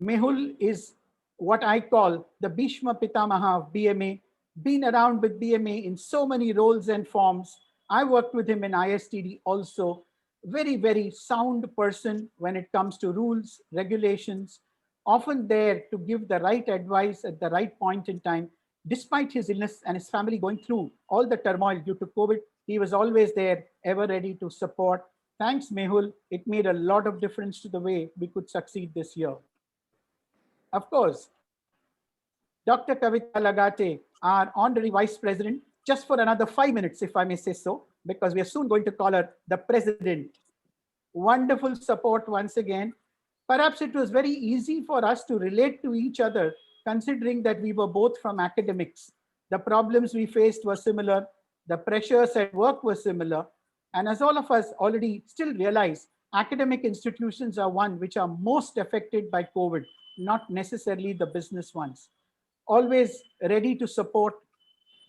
Mehul is what I call the Bhishma Pitamaha of BMA, been around with BMA in so many roles and forms. I worked with him in ISTD also. Very, very sound person when it comes to rules, regulations, often there to give the right advice at the right point in time. Despite his illness and his family going through all the turmoil due to COVID, he was always there, ever ready to support. Thanks, Mehul. It made a lot of difference to the way we could succeed this year. Of course, Dr. Kavita Lagate, our honorary vice president, just for another 5 minutes, if I may say so, because we are soon going to call her the president. Wonderful support once again. Perhaps it was very easy for us to relate to each other, considering that we were both from academics. The problems we faced were similar. The pressures at work were similar. And as all of us already still realize, academic institutions are one which are most affected by COVID, not necessarily the business ones. Always ready to support,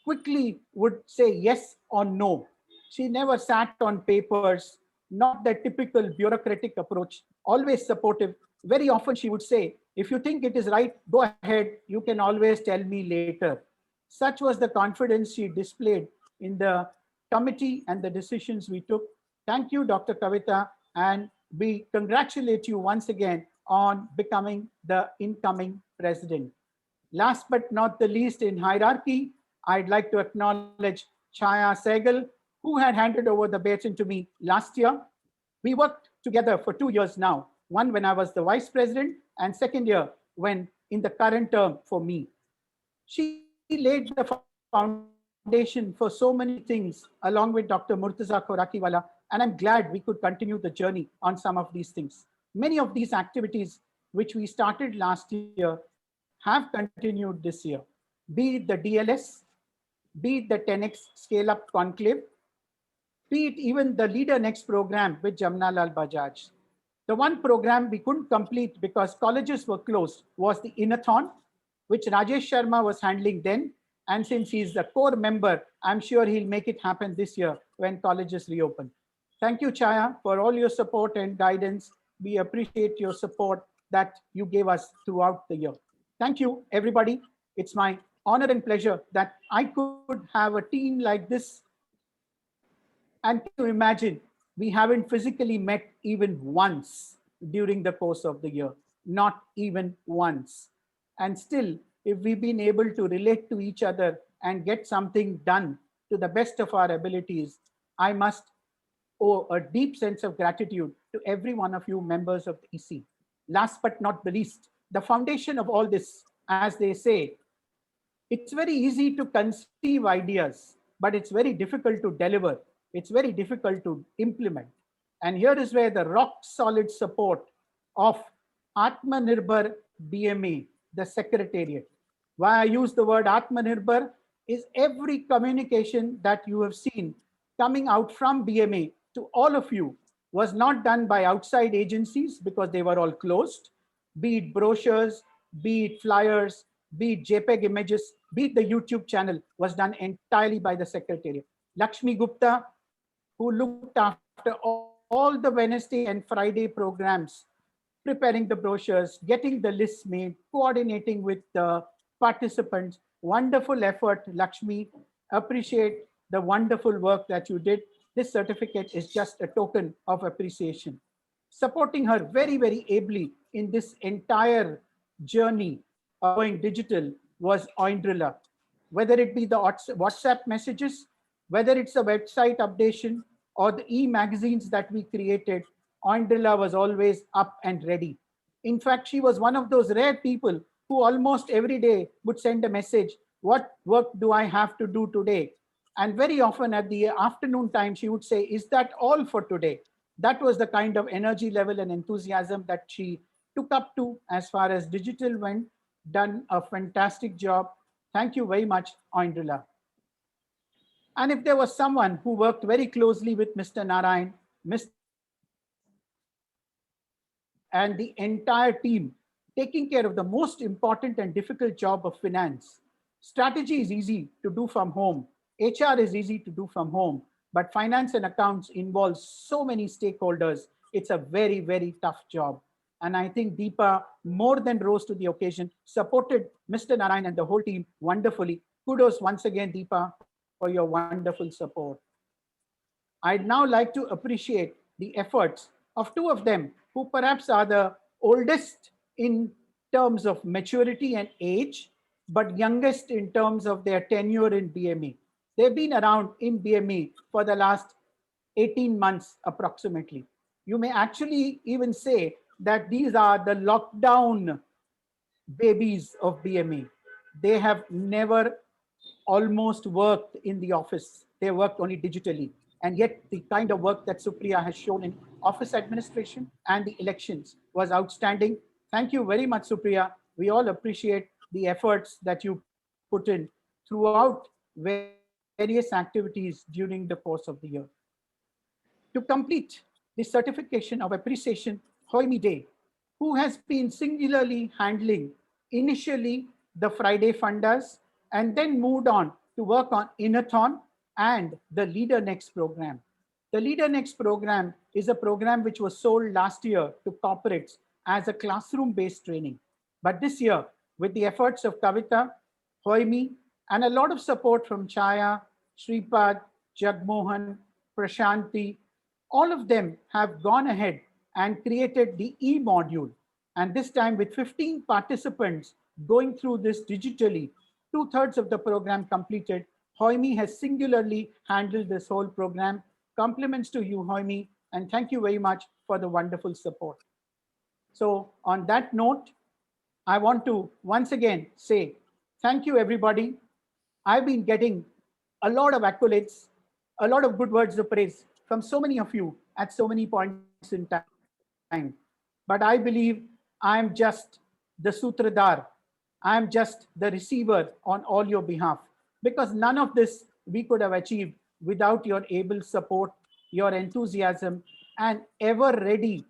quickly would say yes or no. She never sat on papers, not the typical bureaucratic approach, always supportive. Very often she would say, if you think it is right, go ahead, you can always tell me later. Such was the confidence she displayed in the committee and the decisions we took. Thank you, Dr. Kavita, and we congratulate you once again on becoming the incoming president. Last but not the least in hierarchy, I'd like to acknowledge Chaya Sehgal, who had handed over the baton to me last year. We worked together for 2 years now, one when I was the vice president and second year when in the current term for me. She laid the foundation for so many things along with Dr. Murtaza Khorakiwala, and I'm glad we could continue the journey on some of these things. Many of these activities which we started last year have continued this year, be it the DLS, be it the 10X Scale Up Conclave, be it even the Leader Next program with Jamna Lal Bajaj. The one program we couldn't complete because colleges were closed was the Inathon, which Rajesh Sharma was handling then. And since he's the core member, I'm sure he'll make it happen this year when colleges reopen. Thank you, Chaya, for all your support and guidance. We appreciate your support that you gave us throughout the year. Thank you, everybody. It's my honor and pleasure that I could have a team like this. And can you imagine, we haven't physically met even once during the course of the year, not even once. And still, if we've been able to relate to each other and get something done to the best of our abilities, I must owe a deep sense of gratitude to every one of you members of the EC. Last but not the least, the foundation of all this, as they say, it's very easy to conceive ideas, but it's very difficult to deliver. It's very difficult to implement. And here is where the rock solid support of Atmanirbhar BME, the secretariat. Why I use the word Atmanirbhar is every communication that you have seen coming out from BME to all of you was not done by outside agencies because they were all closed, be it brochures, be it flyers, be it JPEG images, be it the YouTube channel, was done entirely by the secretariat. Lakshmi Gupta, who looked after all the Wednesday and Friday programs, preparing the brochures, getting the lists made, coordinating with the participants. Wonderful effort, Lakshmi. Appreciate the wonderful work that you did. This certificate is just a token of appreciation. Supporting her very, very ably in this entire journey of going digital was Oindrilla. Whether it be the WhatsApp messages, whether it's a website updation or the e-magazines that we created, Oindrilla was always up and ready. In fact, she was one of those rare people who almost every day would send a message, what work do I have to do today? And very often at the afternoon time, she would say, is that all for today? That was the kind of energy level and enthusiasm that she took up to as far as digital went. Done a fantastic job. Thank you very much, Oindrilla. And if there was someone who worked very closely with Mr. Narayan, and the entire team taking care of the most important and difficult job of finance. Strategy is easy to do from home. HR is easy to do from home, but finance and accounts involves so many stakeholders. It's a very, very tough job. And I think Deepa more than rose to the occasion, supported Mr. Narayan and the whole team wonderfully. Kudos once again, Deepa, for your wonderful support. I'd now like to appreciate the efforts of two of them who perhaps are the oldest in terms of maturity and age, but youngest in terms of their tenure in BME. They've been around in BME for the last 18 months approximately. You may actually even say that these are the lockdown babies of BME. They have never almost worked in the office. They worked only digitally. And yet the kind of work that Supriya has shown in office administration and the elections was outstanding. Thank you very much, Supriya. We all appreciate the efforts that you put in throughout various activities during the course of the year. To complete the certification of appreciation, Hoimi Day, who has been singularly handling initially the Friday Fundas and then moved on to work on Inathon and the Leader Next program. The Leader Next program is a program which was sold last year to corporates as a classroom-based training. But this year, with the efforts of Kavita, Hoimi, and a lot of support from Chaya, Shripad, Jagmohan, Prashanti, all of them have gone ahead and created the e-module. And this time with 15 participants going through this digitally, 2/3 of the program completed. Hoimi has singularly handled this whole program. Compliments to you, Hoimi, and thank you very much for the wonderful support. So on that note, I want to once again say thank you, everybody. I've been getting a lot of accolades, a lot of good words of praise from so many of you at so many points in time. But I believe I'm just the Sutradar. I'm just the receiver on all your behalf, because none of this we could have achieved without your able support, your enthusiasm, and ever ready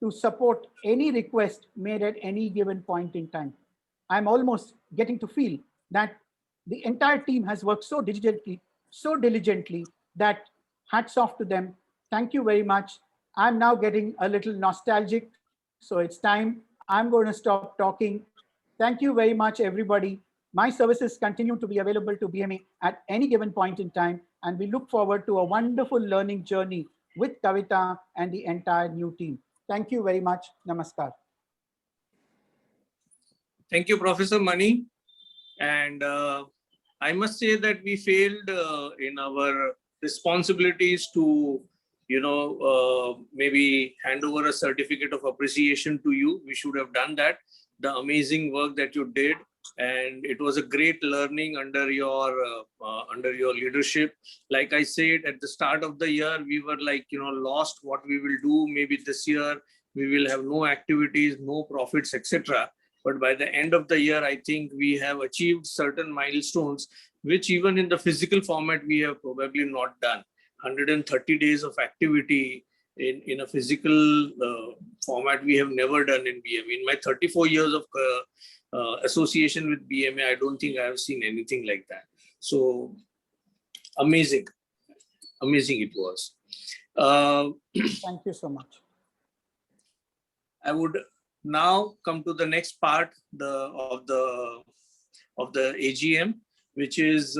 to support any request made at any given point in time. I'm almost getting to feel that the entire team has worked so diligently that hats off to them. Thank you very much. I'm now getting a little nostalgic, so it's time. I'm going to stop talking. Thank you very much, everybody. My services continue to be available to BMA at any given point in time, and we look forward to a wonderful learning journey with Kavita and the entire new team. Thank you very much. Namaskar. Thank you, Professor Mani. And I must say that we failed in our responsibilities to, maybe hand over a certificate of appreciation to you. We should have done that. The amazing work that you did, and it was a great learning under your leadership. Like I said at the start of the year, we were like, lost what we will do. Maybe this year we will have no activities, no profits, etc. But by the end of the year, I think we have achieved certain milestones, which even in the physical format, we have probably not done. 130 days of activity in a physical format, we have never done in BMA. In my 34 years of association with BMA, I don't think I have seen anything like that. So amazing. Amazing it was. Thank you so much. I would now come to the next part of the AGM, which is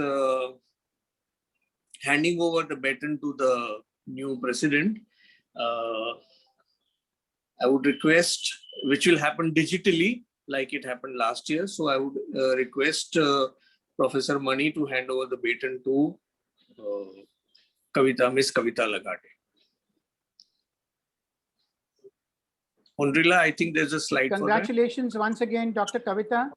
handing over the baton to the new president. I would request, which will happen digitally like it happened last year. So I would request Professor Mani to hand over the baton to Miss Kavita Lagate. Undrila, I think there's a slide. Congratulations once again, Dr. Kavita.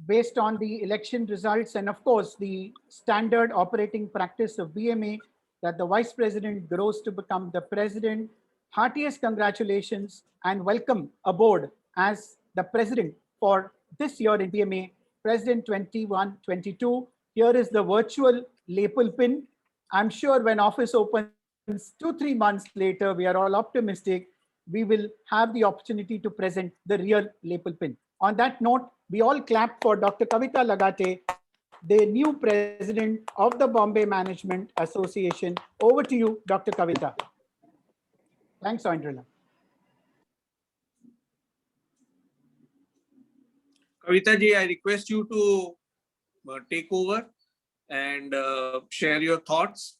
Based on the election results and of course the standard operating practice of BMA that the Vice President grows to become the President, heartiest congratulations and welcome aboard as the President for this year in BMA, President 21-22. Here is the virtual lapel pin. I'm sure when office opens 2-3 months later, we are all optimistic, we will have the opportunity to present the real lapel pin. On that note, we all clap for Dr. Kavita Lagate, the new president of the Bombay Management Association. Over to you, Dr. Kavita. Thanks, Andrila. Kavita ji, I request you to take over and share your thoughts.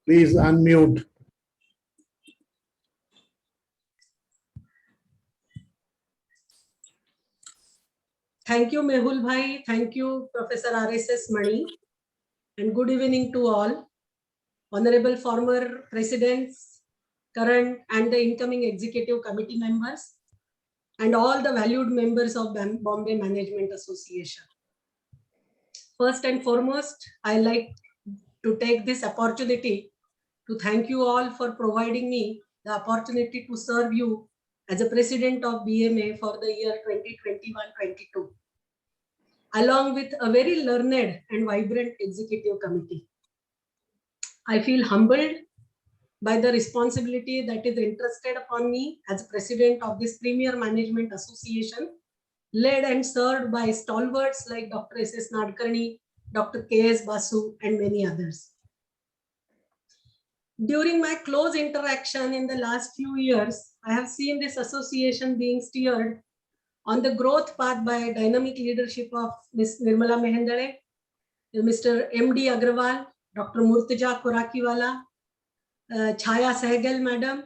Please unmute. Thank you, Mehul Bhai. Thank you, Professor RSS Mani. And good evening to all. Honorable former presidents, current and the incoming executive committee members, and all the valued members of Bombay Management Association. First and foremost, I like to take this opportunity to thank you all for providing me the opportunity to serve you as a president of BMA for the year 2021-22, along with a very learned and vibrant executive committee. I feel humbled by the responsibility that is entrusted upon me as president of this premier management association, led and served by stalwarts like Dr. S.S. Nadkarni, Dr. K.S. Basu, and many others. During my close interaction in the last few years, I have seen this association being steered on the growth path by dynamic leadership of Ms. Nirmala Mehendale, Mr. M.D. Agrawal, Dr. Murtaja Korakiwala, Chaya Sehgal Madam,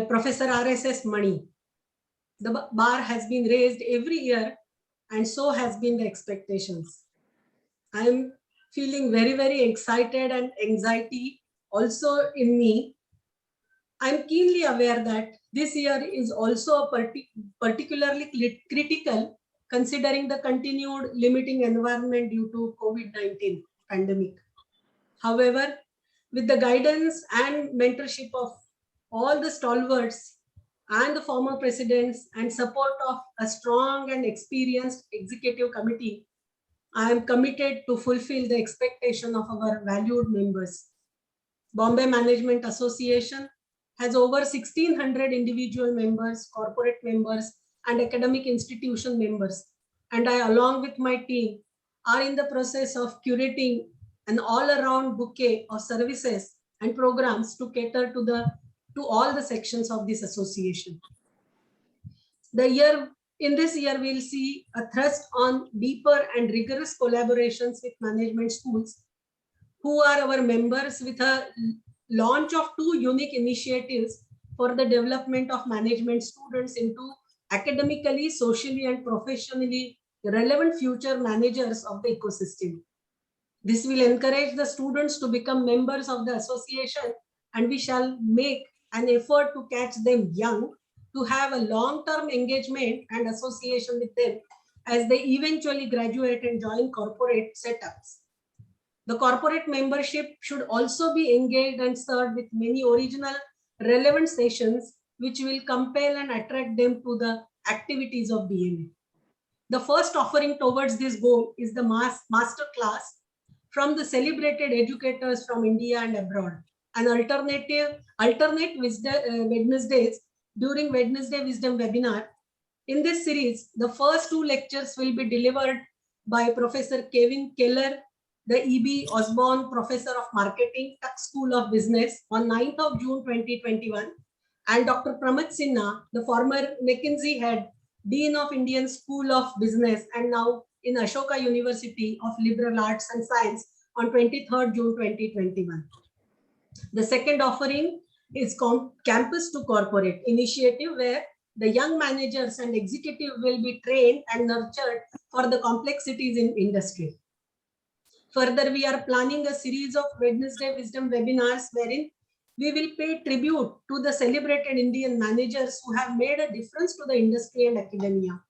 Professor RSS Mani. The bar has been raised every year and so has been the expectations. I am feeling very, very excited and anxiety also in me. I'm keenly aware that this year is also particularly critical considering the continued limiting environment due to COVID-19 pandemic. However, with the guidance and mentorship of all the stalwarts and the former presidents and support of a strong and experienced executive committee, I am committed to fulfill the expectation of our valued members. Bombay Management Association has over 1,600 individual members, corporate members, and academic institution members. And I, along with my team, are in the process of curating an all-around bouquet of services and programs to cater to all the sections of this association. In this year, we'll see a thrust on deeper and rigorous collaborations with management schools who are our members, with a launch of 2 unique initiatives for the development of management students into academically, socially, and professionally relevant future managers of the ecosystem. This will encourage the students to become members of the association, and we shall make an effort to catch them young, to have a long-term engagement and association with them as they eventually graduate and join corporate setups. The corporate membership should also be engaged and served with many original relevant sessions which will compel and attract them to the activities of BMA. The first offering towards this goal is the master class from the celebrated educators from India and abroad, an alternate Wednesdays during Wednesday Wisdom webinar. In this series, the first 2 lectures will be delivered by Professor Kevin Keller, the E.B. Osborne Professor of Marketing, Tuck School of Business, on 9th of June 2021, and Dr. Pramod Sinha, the former McKinsey head, Dean of Indian School of Business, and now in Ashoka University of Liberal Arts and Science, on 23rd June 2021. The second offering is Campus to Corporate initiative, where the young managers and executives will be trained and nurtured for the complexities in industry. Further, we are planning a series of Wednesday Wisdom webinars wherein we will pay tribute to the celebrated Indian managers who have made a difference to the industry and academia.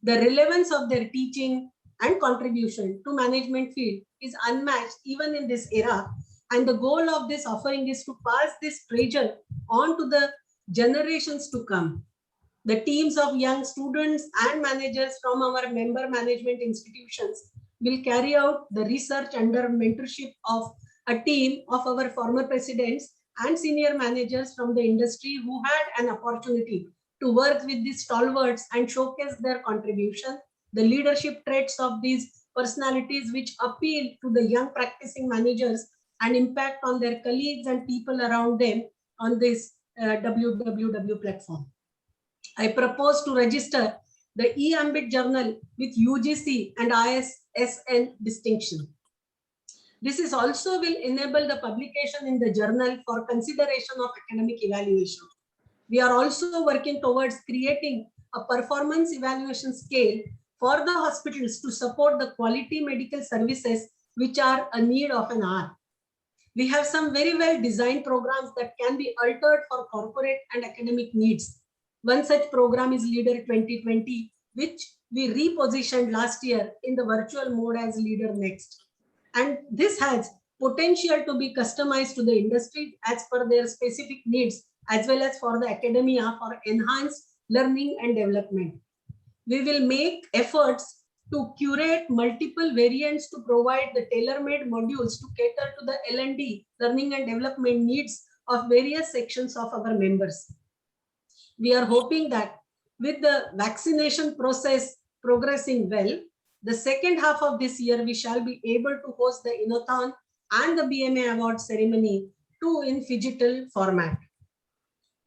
The relevance of their teaching and contribution to management field is unmatched even in this era. And the goal of this offering is to pass this treasure on to the generations to come. The teams of young students and managers from our member management institutions will carry out the research under mentorship of a team of our former presidents and senior managers from the industry who had an opportunity to work with these stalwarts and showcase their contribution, the leadership traits of these personalities which appeal to the young practicing managers and impact on their colleagues and people around them on this WWW platform. I propose to register the eAmbit journal with UGC and ISSN distinction. This is also will enable the publication in the journal for consideration of academic evaluation. We are also working towards creating a performance evaluation scale for the hospitals to support the quality medical services which are a need of an hour. We have some very well designed programs that can be altered for corporate and academic needs. One such program is Leader 2020, which we repositioned last year in the virtual mode as Leader Next. And this has potential to be customized to the industry as per their specific needs, as well as for the academia for enhanced learning and development. We will make efforts to curate multiple variants to provide the tailor-made modules to cater to the L&D, learning and development needs of various sections of our members. We are hoping that with the vaccination process progressing well, the second half of this year, we shall be able to host the Innothon and the BMA award ceremony too in phygital format.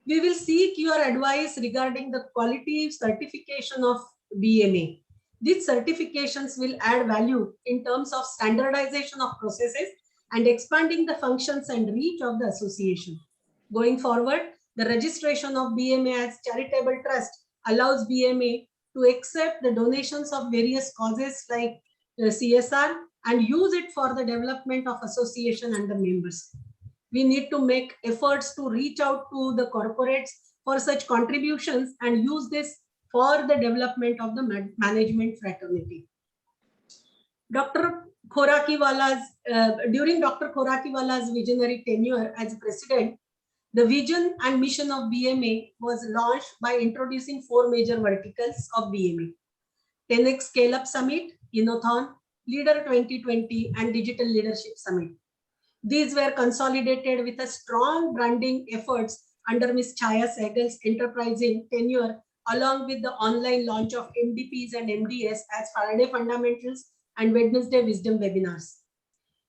We will seek your advice regarding the quality certification of BMA. These certifications will add value in terms of standardization of processes and expanding the functions and reach of the association. Going forward, the registration of BMA as charitable trust allows BMA to accept the donations of various causes like CSR and use it for the development of association and the members. We need to make efforts to reach out to the corporates for such contributions and use this for the development of the management fraternity. During Dr. Khorakiwala's visionary tenure as president, the vision and mission of BMA was launched by introducing 4 major verticals of BMA: 10X Scale Up Summit, Innothon, Leader 2020, and Digital Leadership Summit. These were consolidated with a strong branding efforts under Ms. Chaya Sehgal's enterprising tenure along with the online launch of MDPs and MDS as Friday Fundamentals and Wednesday Wisdom webinars.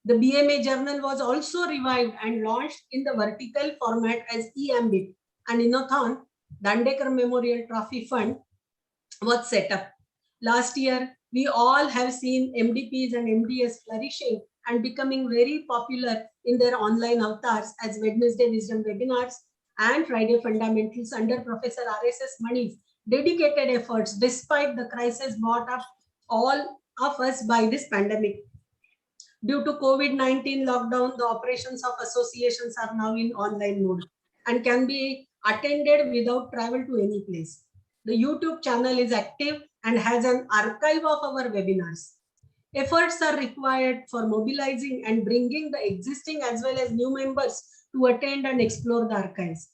The BMA journal was also revived and launched in the vertical format as eAmbit, and Innothon, Dandekar Memorial Trophy Fund, was set up. Last year, we all have seen MDPs and MDS flourishing and becoming very popular in their online avatars as Wednesday Wisdom webinars and Friday Fundamentals under Professor RSS Mani's dedicated efforts despite the crisis brought up all of us by this pandemic. Due to COVID-19 lockdown, the operations of associations are now in online mode and can be attended without travel to any place. The YouTube channel is active and has an archive of our webinars. Efforts are required for mobilizing and bringing the existing as well as new members to attend and explore the archives.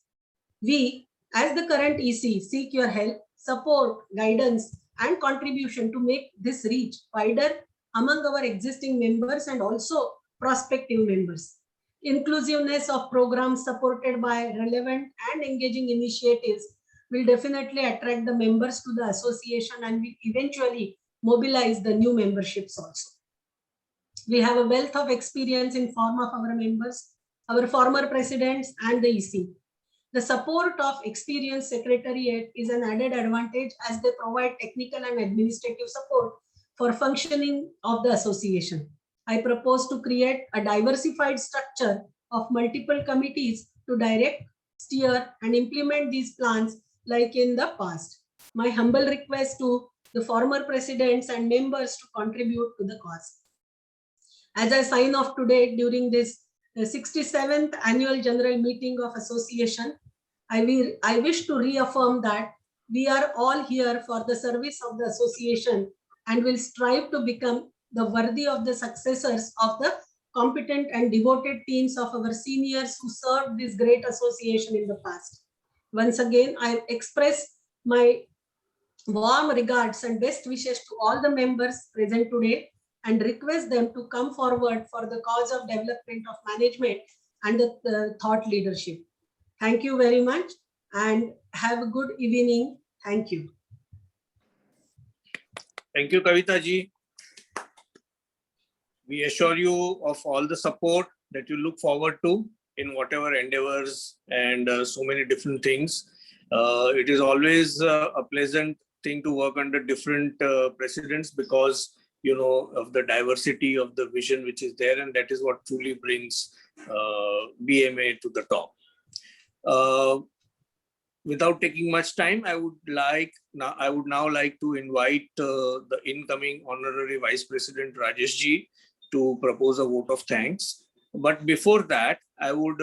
We, as the current EC, seek your help, support, guidance, and contribution to make this reach wider among our existing members and also prospective members. Inclusiveness of programs supported by relevant and engaging initiatives will definitely attract the members to the association and will eventually mobilize the new memberships also. We have a wealth of experience in form of our members, our former presidents, and the EC. The support of experienced secretariat is an added advantage as they provide technical and administrative support for functioning of the association. I propose to create a diversified structure of multiple committees to direct, steer, and implement these plans like in the past. My humble request to the former presidents and members to contribute to the cause. As I sign off today during this 67th annual general meeting of association, I wish to reaffirm that we are all here for the service of the association and will strive to become the worthy of the successors of the competent and devoted teams of our seniors who served this great association in the past. Once again, I express my warm regards and best wishes to all the members present today and request them to come forward for the cause of development of management and the thought leadership. Thank you very much and have a good evening. Thank you. Thank you, Kavita ji. We assure you of all the support that you look forward to in whatever endeavors and so many different things. It is always a pleasant thing to work under different presidents because, you know, of the diversity of the vision which is there, and that is what truly brings BMA to the top. Without taking much time, I would now like to invite the incoming Honorary Vice President Rajesh ji to propose a vote of thanks. But before that, I would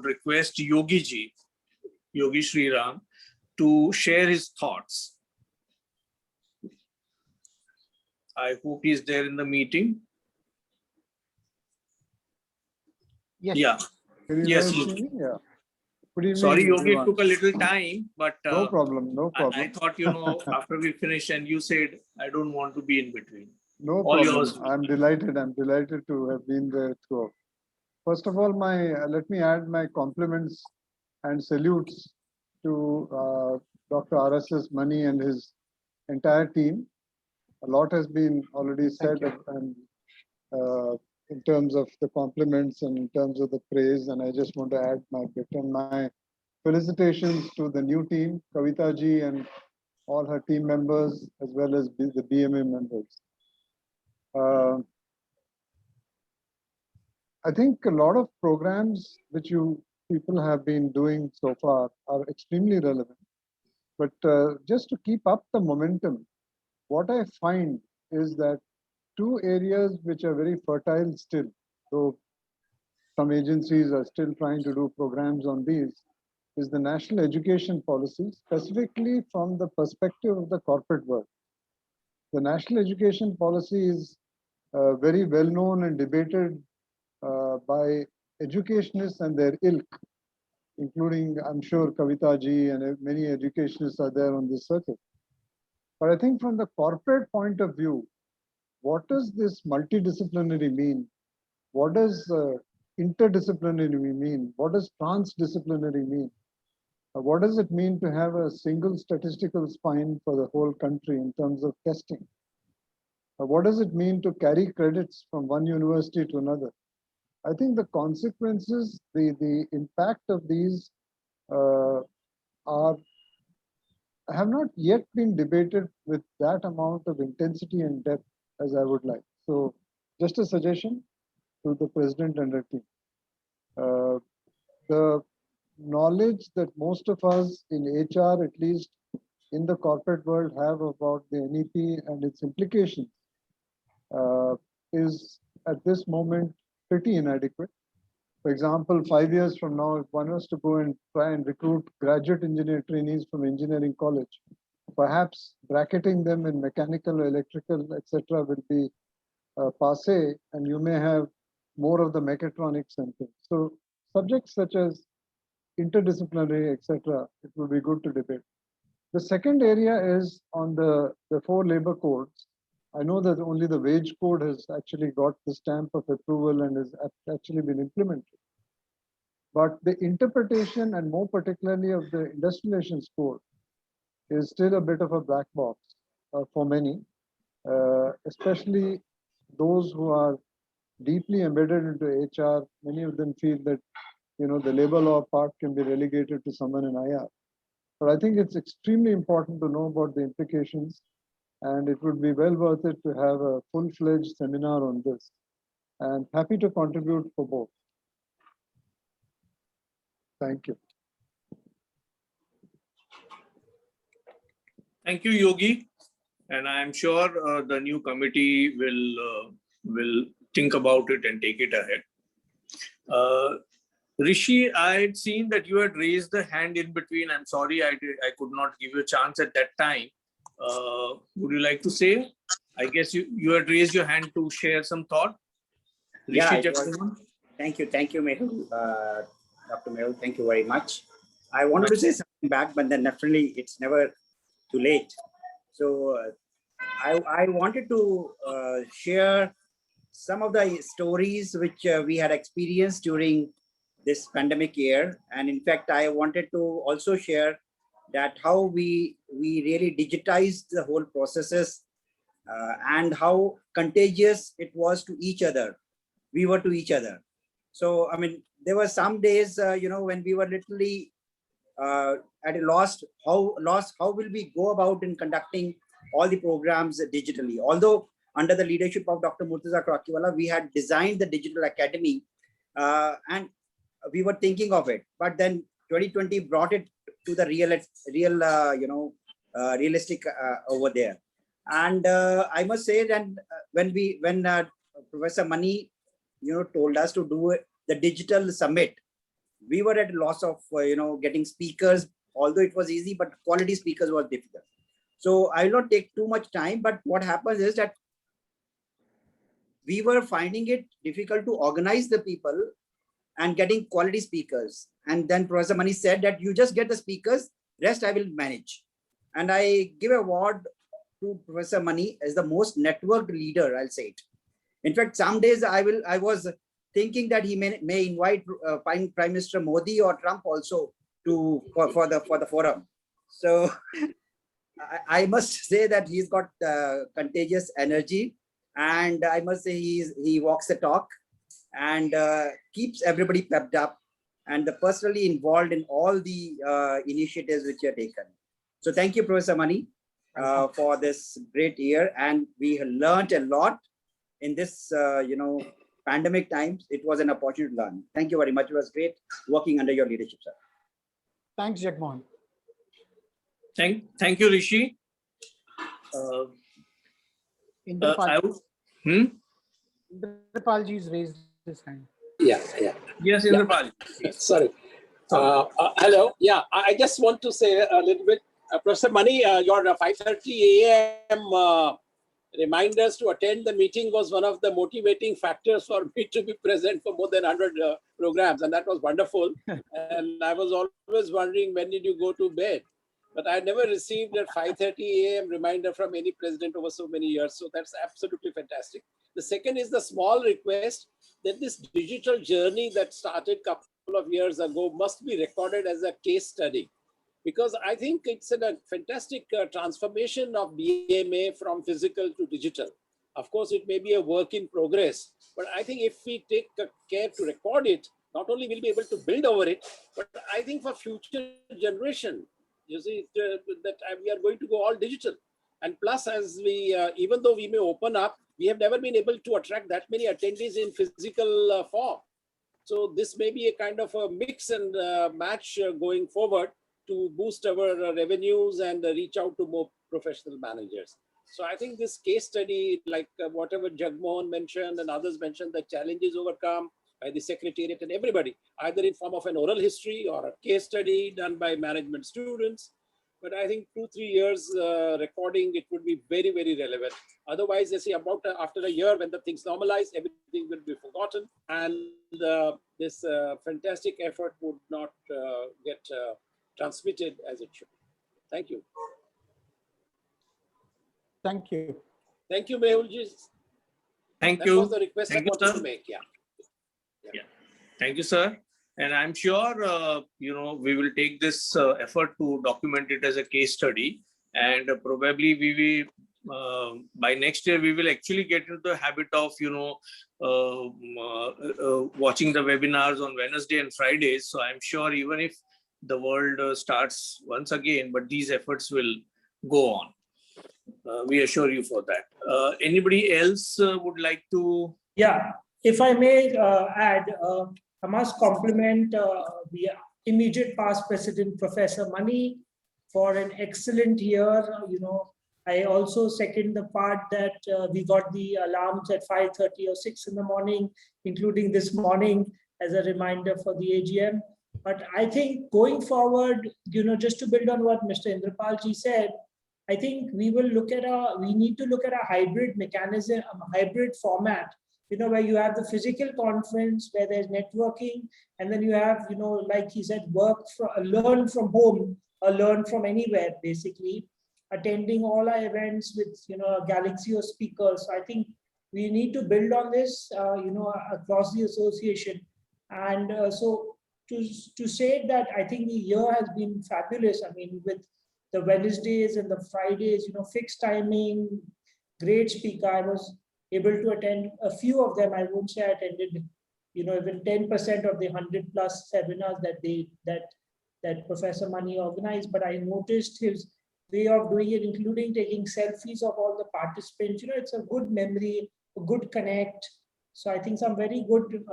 request Yogi ji, Yogi Sriram, to share his thoughts. I hope he is there in the meeting. Yes. Yeah. Yes. Yeah. Good evening, Sorry, Yogi, everyone. it took a little time, but No problem, no problem. I thought, you know, after we finish and you said, I don't want to be in between. No All problem. yours. I'm delighted to have been there throughout. First of all, let me add my compliments and salutes to Dr. RSS Mani and his entire team. A lot has been already said and in terms of the compliments and in terms of the praise, and I just want to add my bit. And my felicitations to the new team, Kavita ji and all her team members, as well as the BMA members. I think a lot of programs which you people have been doing so far are extremely relevant. But just to keep up the momentum, what I find is that two areas which are very fertile still, though some agencies are still trying to do programs on these, is the national education policy, specifically from the perspective of the corporate world. The national education policy is very well known and debated by educationists and their ilk, including, I'm sure, Kavita ji and many educationists are there on this circuit. But I think from the corporate point of view, what does this multidisciplinary mean? What does interdisciplinary mean? What does transdisciplinary mean? What does it mean to have a single statistical spine for the whole country in terms of testing? What does it mean to carry credits from one university to another? I think the consequences, the impact of these have not yet been debated with that amount of intensity and depth as I would like. So just a suggestion to the president and the team. The knowledge that most of us in HR, at least in the corporate world, have about the NEP and its implications is at this moment pretty inadequate. For example, 5 years from now, if one was to go and try and recruit graduate engineer trainees from engineering college, perhaps bracketing them in mechanical, electrical, etc. will be passé, and you may have more of the mechatronics and things. So subjects such as interdisciplinary, etc., it will be good to debate. The second area is on the 4 labor codes. I know that only the wage code has actually got the stamp of approval and has actually been implemented. But the interpretation, and more particularly of the industrial relations code, is still a bit of a black box for many, especially those who are deeply embedded into HR. Many of them feel that the labor law part can be relegated to someone in IR. But I think it's extremely important to know about the implications, and it would be well worth it to have a full-fledged seminar on this. And happy to contribute for both. Thank you. Thank you, Yogi. And I'm sure the new committee will think about it and take it ahead. Rishi, I had seen that you had raised the hand in between. I'm sorry, I could not give you a chance at that time. Would you like to say? I guess you had raised your hand to share some thought. Rishi, thank you, Mehul. Dr. Mehul, thank you very much. I wanted to say something back, but then definitely it's never too late. So I wanted to share some of the stories which we had experienced during this pandemic year. And in fact, I wanted to also share that how we really digitized the whole processes and how contagious it was to each other. We were to each other. So, I mean, there were some days, when we were literally at a loss, how will we go about in conducting all the programs digitally? Although under the leadership of Dr. Murtaza Karakiwala, we had designed the Digital Academy and we were thinking of it, but then 2020 brought it to the realistic over there. And I must say that when Professor Mani, told us to do the digital summit, we were at a loss of getting speakers. Although it was easy, but quality speakers was difficult. So I will not take too much time. But what happens is that we were finding it difficult to organize the people and getting quality speakers. And then Professor Mani said that you just get the speakers, rest I will manage. And I give an award to Professor Mani as the most networked leader, I'll say it. In fact, some days I was thinking that he may invite Prime Minister Modi or Trump also for the forum. So I must say that he's got contagious energy, and I must say he walks the talk and keeps everybody pepped up and personally involved in all the initiatives which are taken. So thank you, Professor Mani, for this great year, and we learned a lot in this pandemic times. It was an opportunity to learn. Thank you very much. It was great working under your leadership, sir. Thanks, Jagmohan. Thank you, Rishi. Indrapalji's raised his hand. Yeah. Yes, Indrapal. Sorry. Hello. Yeah, I just want to say a little bit. Professor Mani, your 5:30 a.m. reminders to attend the meeting was one of the motivating factors for me to be present for more than 100 programs, and that was wonderful. And I was always wondering, when did you go to bed? But I never received a 5:30 a.m. reminder from any president over so many years. So that's absolutely fantastic. The second is the small request that this digital journey that started a couple of years ago must be recorded as a case study. because I think it's a fantastic transformation of BMA from physical to digital. Of course, it may be a work in progress, but I think if we take care to record it, not only will we be able to build over it, but I think for future generation, you see, that we are going to go all digital. And plus, as we, even though we may open up, we have never been able to attract that many attendees in physical form. So this may be a kind of a mix and match going forward to boost our revenues and reach out to more professional managers. So I think this case study, like whatever Jagmohan mentioned and others mentioned, the challenges overcome by the Secretariat and everybody, either in form of an oral history or a case study done by management students. But I think 2-3 years recording, it would be very, very relevant. Otherwise, they say about after a year, when the things normalize, everything will be forgotten. And this fantastic effort would not get transmitted as it should. Thank you. Thank you. Thank you, Mehulji. Thank That you. was the request I Thank you, wanted sir. to make. Yeah. Thank you, sir. And I'm sure, we will take this effort to document it as a case study. And probably we will, by next year, we will actually get into the habit of, watching the webinars on Wednesday and Fridays. So I'm sure even if the world starts once again, but these efforts will go on. We assure you for that. Anybody else would like to? Yeah, if I may add, I must compliment the immediate past president, Professor Mani, for an excellent year. I also second the part that we got the alarms at 5:30 or 6 in the morning, including this morning as a reminder for the AGM. But I think going forward, just to build on what Mr. Indrapalji said, I think we need to look at a hybrid mechanism, a hybrid format, where you have the physical conference, where there's networking, and then you have, like he said, learn from home or learn from anywhere, basically, attending all our events with, a galaxy of speakers. So I think we need to build on this, across the association. And so to say that I think the year has been fabulous. I mean, with the Wednesdays and the Fridays, fixed timing, great speaker. I was able to attend a few of them. I won't say I attended, even 10% of the 100+ seminars that Professor Mani organized, but I noticed his way of doing it, including taking selfies of all the participants. It's a good memory, a good connect. So I think some very good,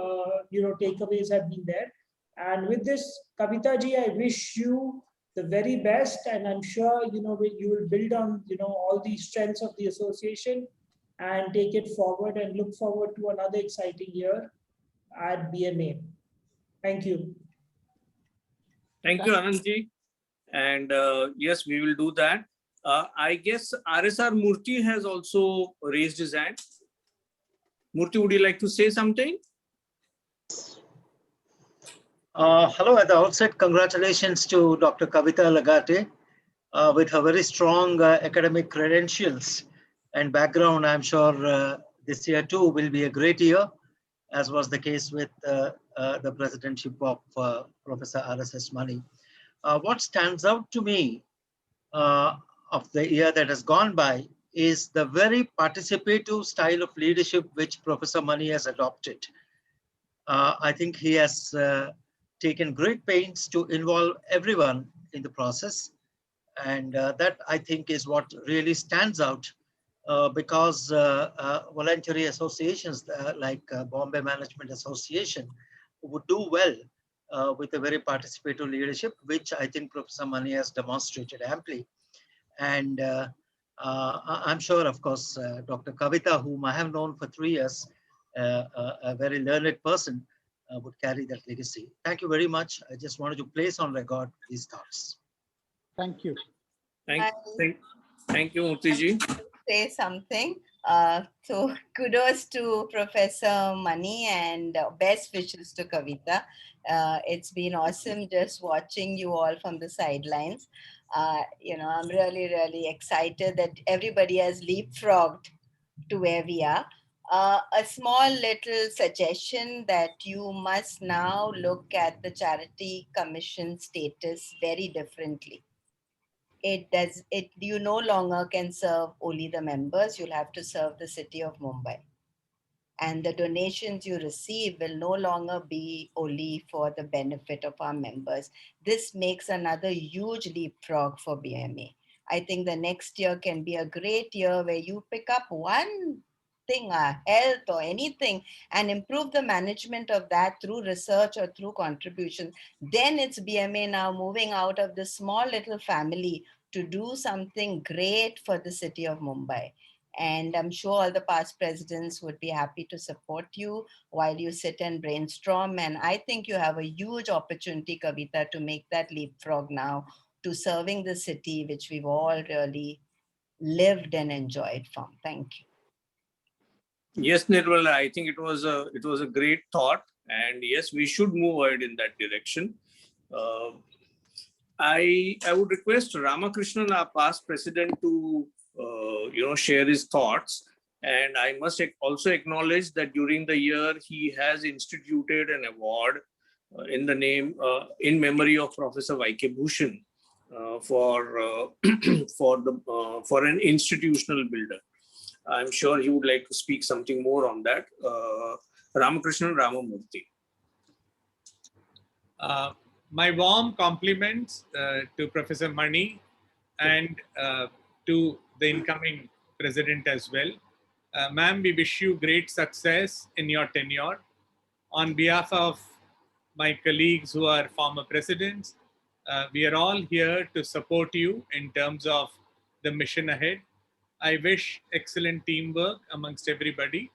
takeaways have been there. And with this, Kavita ji, I wish you the very best, and I'm sure, you will build on, all the strengths of the association and take it forward and look forward to another exciting year at BMA. Thank you. Thank you, Anandji. And yes, we will do that. I guess RSR Murthy has also raised his hand. Murthy, would you like to say something? Hello, at the outset, congratulations to Dr. Kavita Lagate. With her very strong academic credentials and background, I'm sure this year too will be a great year, as was the case with the presidentship of Professor RSS Mani. What stands out to me of the year that has gone by is the very participative style of leadership which Professor Mani has adopted. I think he has taken great pains to involve everyone in the process. And that, I think, is what really stands out because voluntary associations like Bombay Management Association would do well with a very participative leadership, which I think Professor Mani has demonstrated amply. And I'm sure, of course, Dr. Kavita, whom I have known for 3 years, a very learned person, would carry that legacy. Thank you very much. I just wanted to place on record these thoughts. Thank you. Thank you, Murthy ji. Say something. So kudos to Professor Mani and best wishes to Kavita. It's been awesome just watching you all from the sidelines. I'm really, really excited that everybody has leapfrogged to where we are. A small little suggestion that you must now look at the charity commission status very differently. You no longer can serve only the members, you'll have to serve the city of Mumbai. And the donations you receive will no longer be only for the benefit of our members. This makes another huge leapfrog for BMA. I think the next year can be a great year where you pick up one thing, health or anything, and improve the management of that through research or through contribution. Then it's BMA now moving out of this small little family to do something great for the city of Mumbai. And I'm sure all the past presidents would be happy to support you while you sit and brainstorm. And I think you have a huge opportunity, Kavita, to make that leapfrog now to serving the city, which we've all really lived and enjoyed from. Thank you. Yes, Nirmala, I think it was a great thought, and yes, we should move ahead in that direction. I would request Ramakrishnan, our past president, to share his thoughts. And I must also acknowledge that during the year he has instituted an award in memory of Professor Y.K. Bhushan for an institutional builder. I'm sure he would like to speak something more on that. Ramakrishnan Ramamurthy. My warm compliments to Professor Mani and to the incoming president as well. Ma'am, we wish you great success in your tenure. On behalf of my colleagues who are former presidents, we are all here to support you in terms of the mission ahead. I wish excellent teamwork amongst everybody,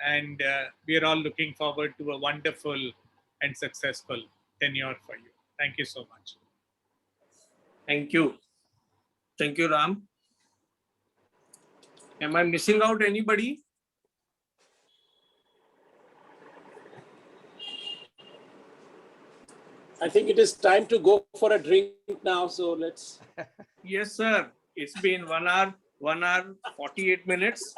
and we are all looking forward to a wonderful and successful tenure for you. Thank you so much. Thank you. Thank you, Ram. Am I missing out anybody? I think it is time to go for a drink now. So let's. Yes, sir. It's been 1 hour, 48 minutes.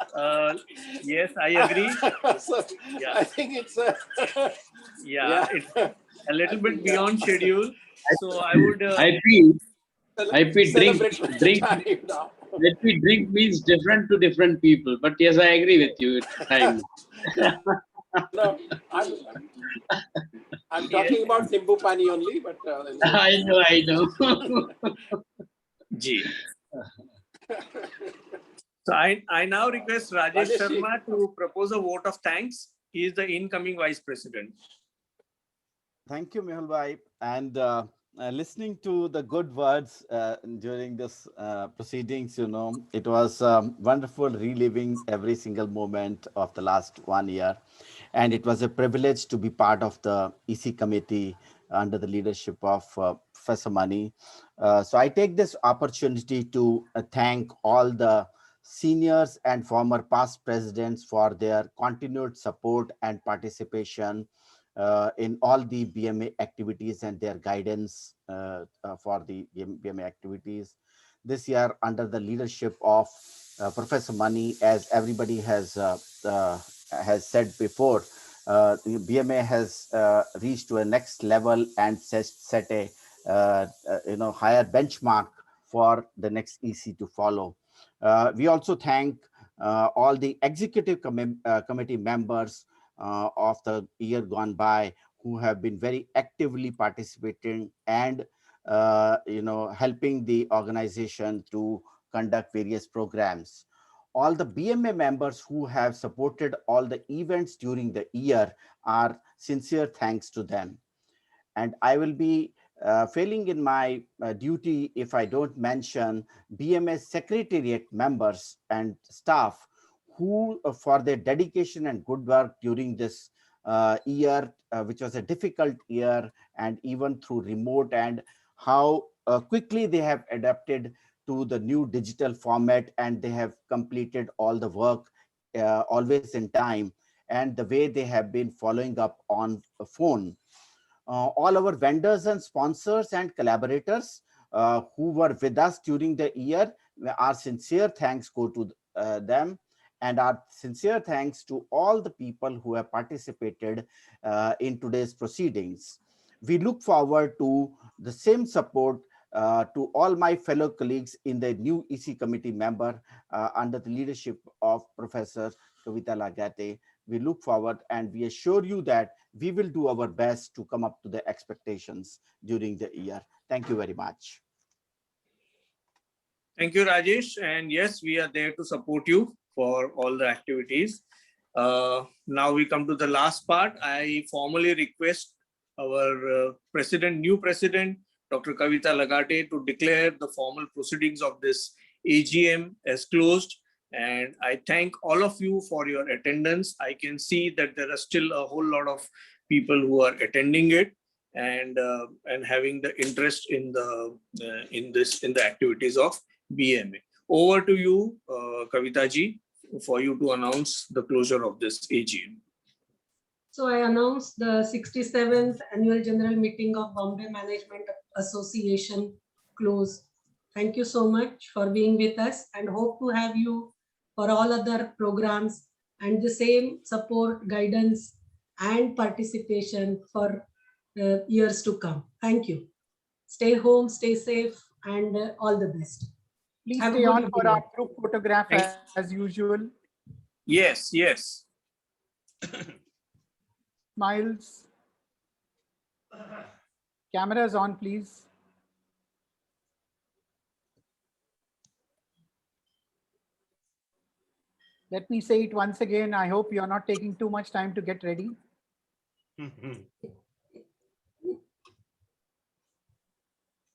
Yes, I agree. So, Yeah. I think it's it's a little bit beyond schedule. So I would. Drink means different to different people. But yes, I agree with you. It's time. No, I'm talking about Nimbu Pani only, but I know. Gee. So I now request Rajesh Sharma to propose a vote of thanks. He is the incoming vice president. Thank you, Mehul Bhai. And listening to the good words during this proceedings, it was wonderful reliving every single moment of the last 1 year. And it was a privilege to be part of the EC committee under the leadership of Professor Mani. So I take this opportunity to thank all the seniors and former past presidents for their continued support and participation in all the BMA activities and their guidance for the BMA activities. This year, under the leadership of Professor Mani, as everybody has said before, the BMA has reached to a next level and set a higher benchmark for the next EC to follow. We also thank all the executive committee members of the year gone by who have been very actively participating and helping the organization to conduct various programs. All the BMA members who have supported all the events during the year, are sincere thanks to them. And I will be failing in my duty if I don't mention BMA Secretariat members and staff who, for their dedication and good work during this year, which was a difficult year, and even through remote, and how quickly they have adapted to the new digital format, and they have completed all the work always in time, and the way they have been following up on the phone. All our vendors and sponsors and collaborators who were with us during the year, our sincere thanks go to them. And our sincere thanks to all the people who have participated in today's proceedings. We look forward to the same support to all my fellow colleagues in the new EC committee member under the leadership of Professor Kavita Lagate. We look forward and we assure you that we will do our best to come up to the expectations during the year. Thank you very much. Thank you, Rajesh. And yes, we are there to support you for all the activities. Now we come to the last part. I formally request our new president, Dr. Kavita Lagate, to declare the formal proceedings of this AGM as closed. And I thank all of you for your attendance. I can see that there are still a whole lot of people who are attending it and having the interest in the activities of BMA. Over to you, Kavita ji, for you to announce the closure of this AGM. So I announce the 67th Annual General Meeting of Bombay Management Association closed. Thank you so much for being with us and hope to have you for all other programs and the same support, guidance and participation for years to come. Thank you. Stay home, stay safe and all the best. Please Have a stay good on for evening. our group photograph as usual. Yes, yes. Smiles. Cameras on, please. Let me say it once again. I hope you're not taking too much time to get ready.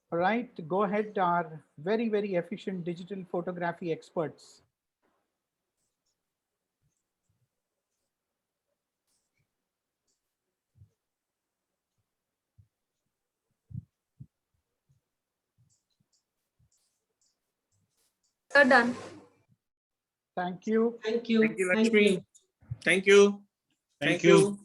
All right, go ahead, our very, very efficient digital photography experts. Done. Thank you. Thank you. Thank you, Thank Lakshmi. you. Thank you. Thank you.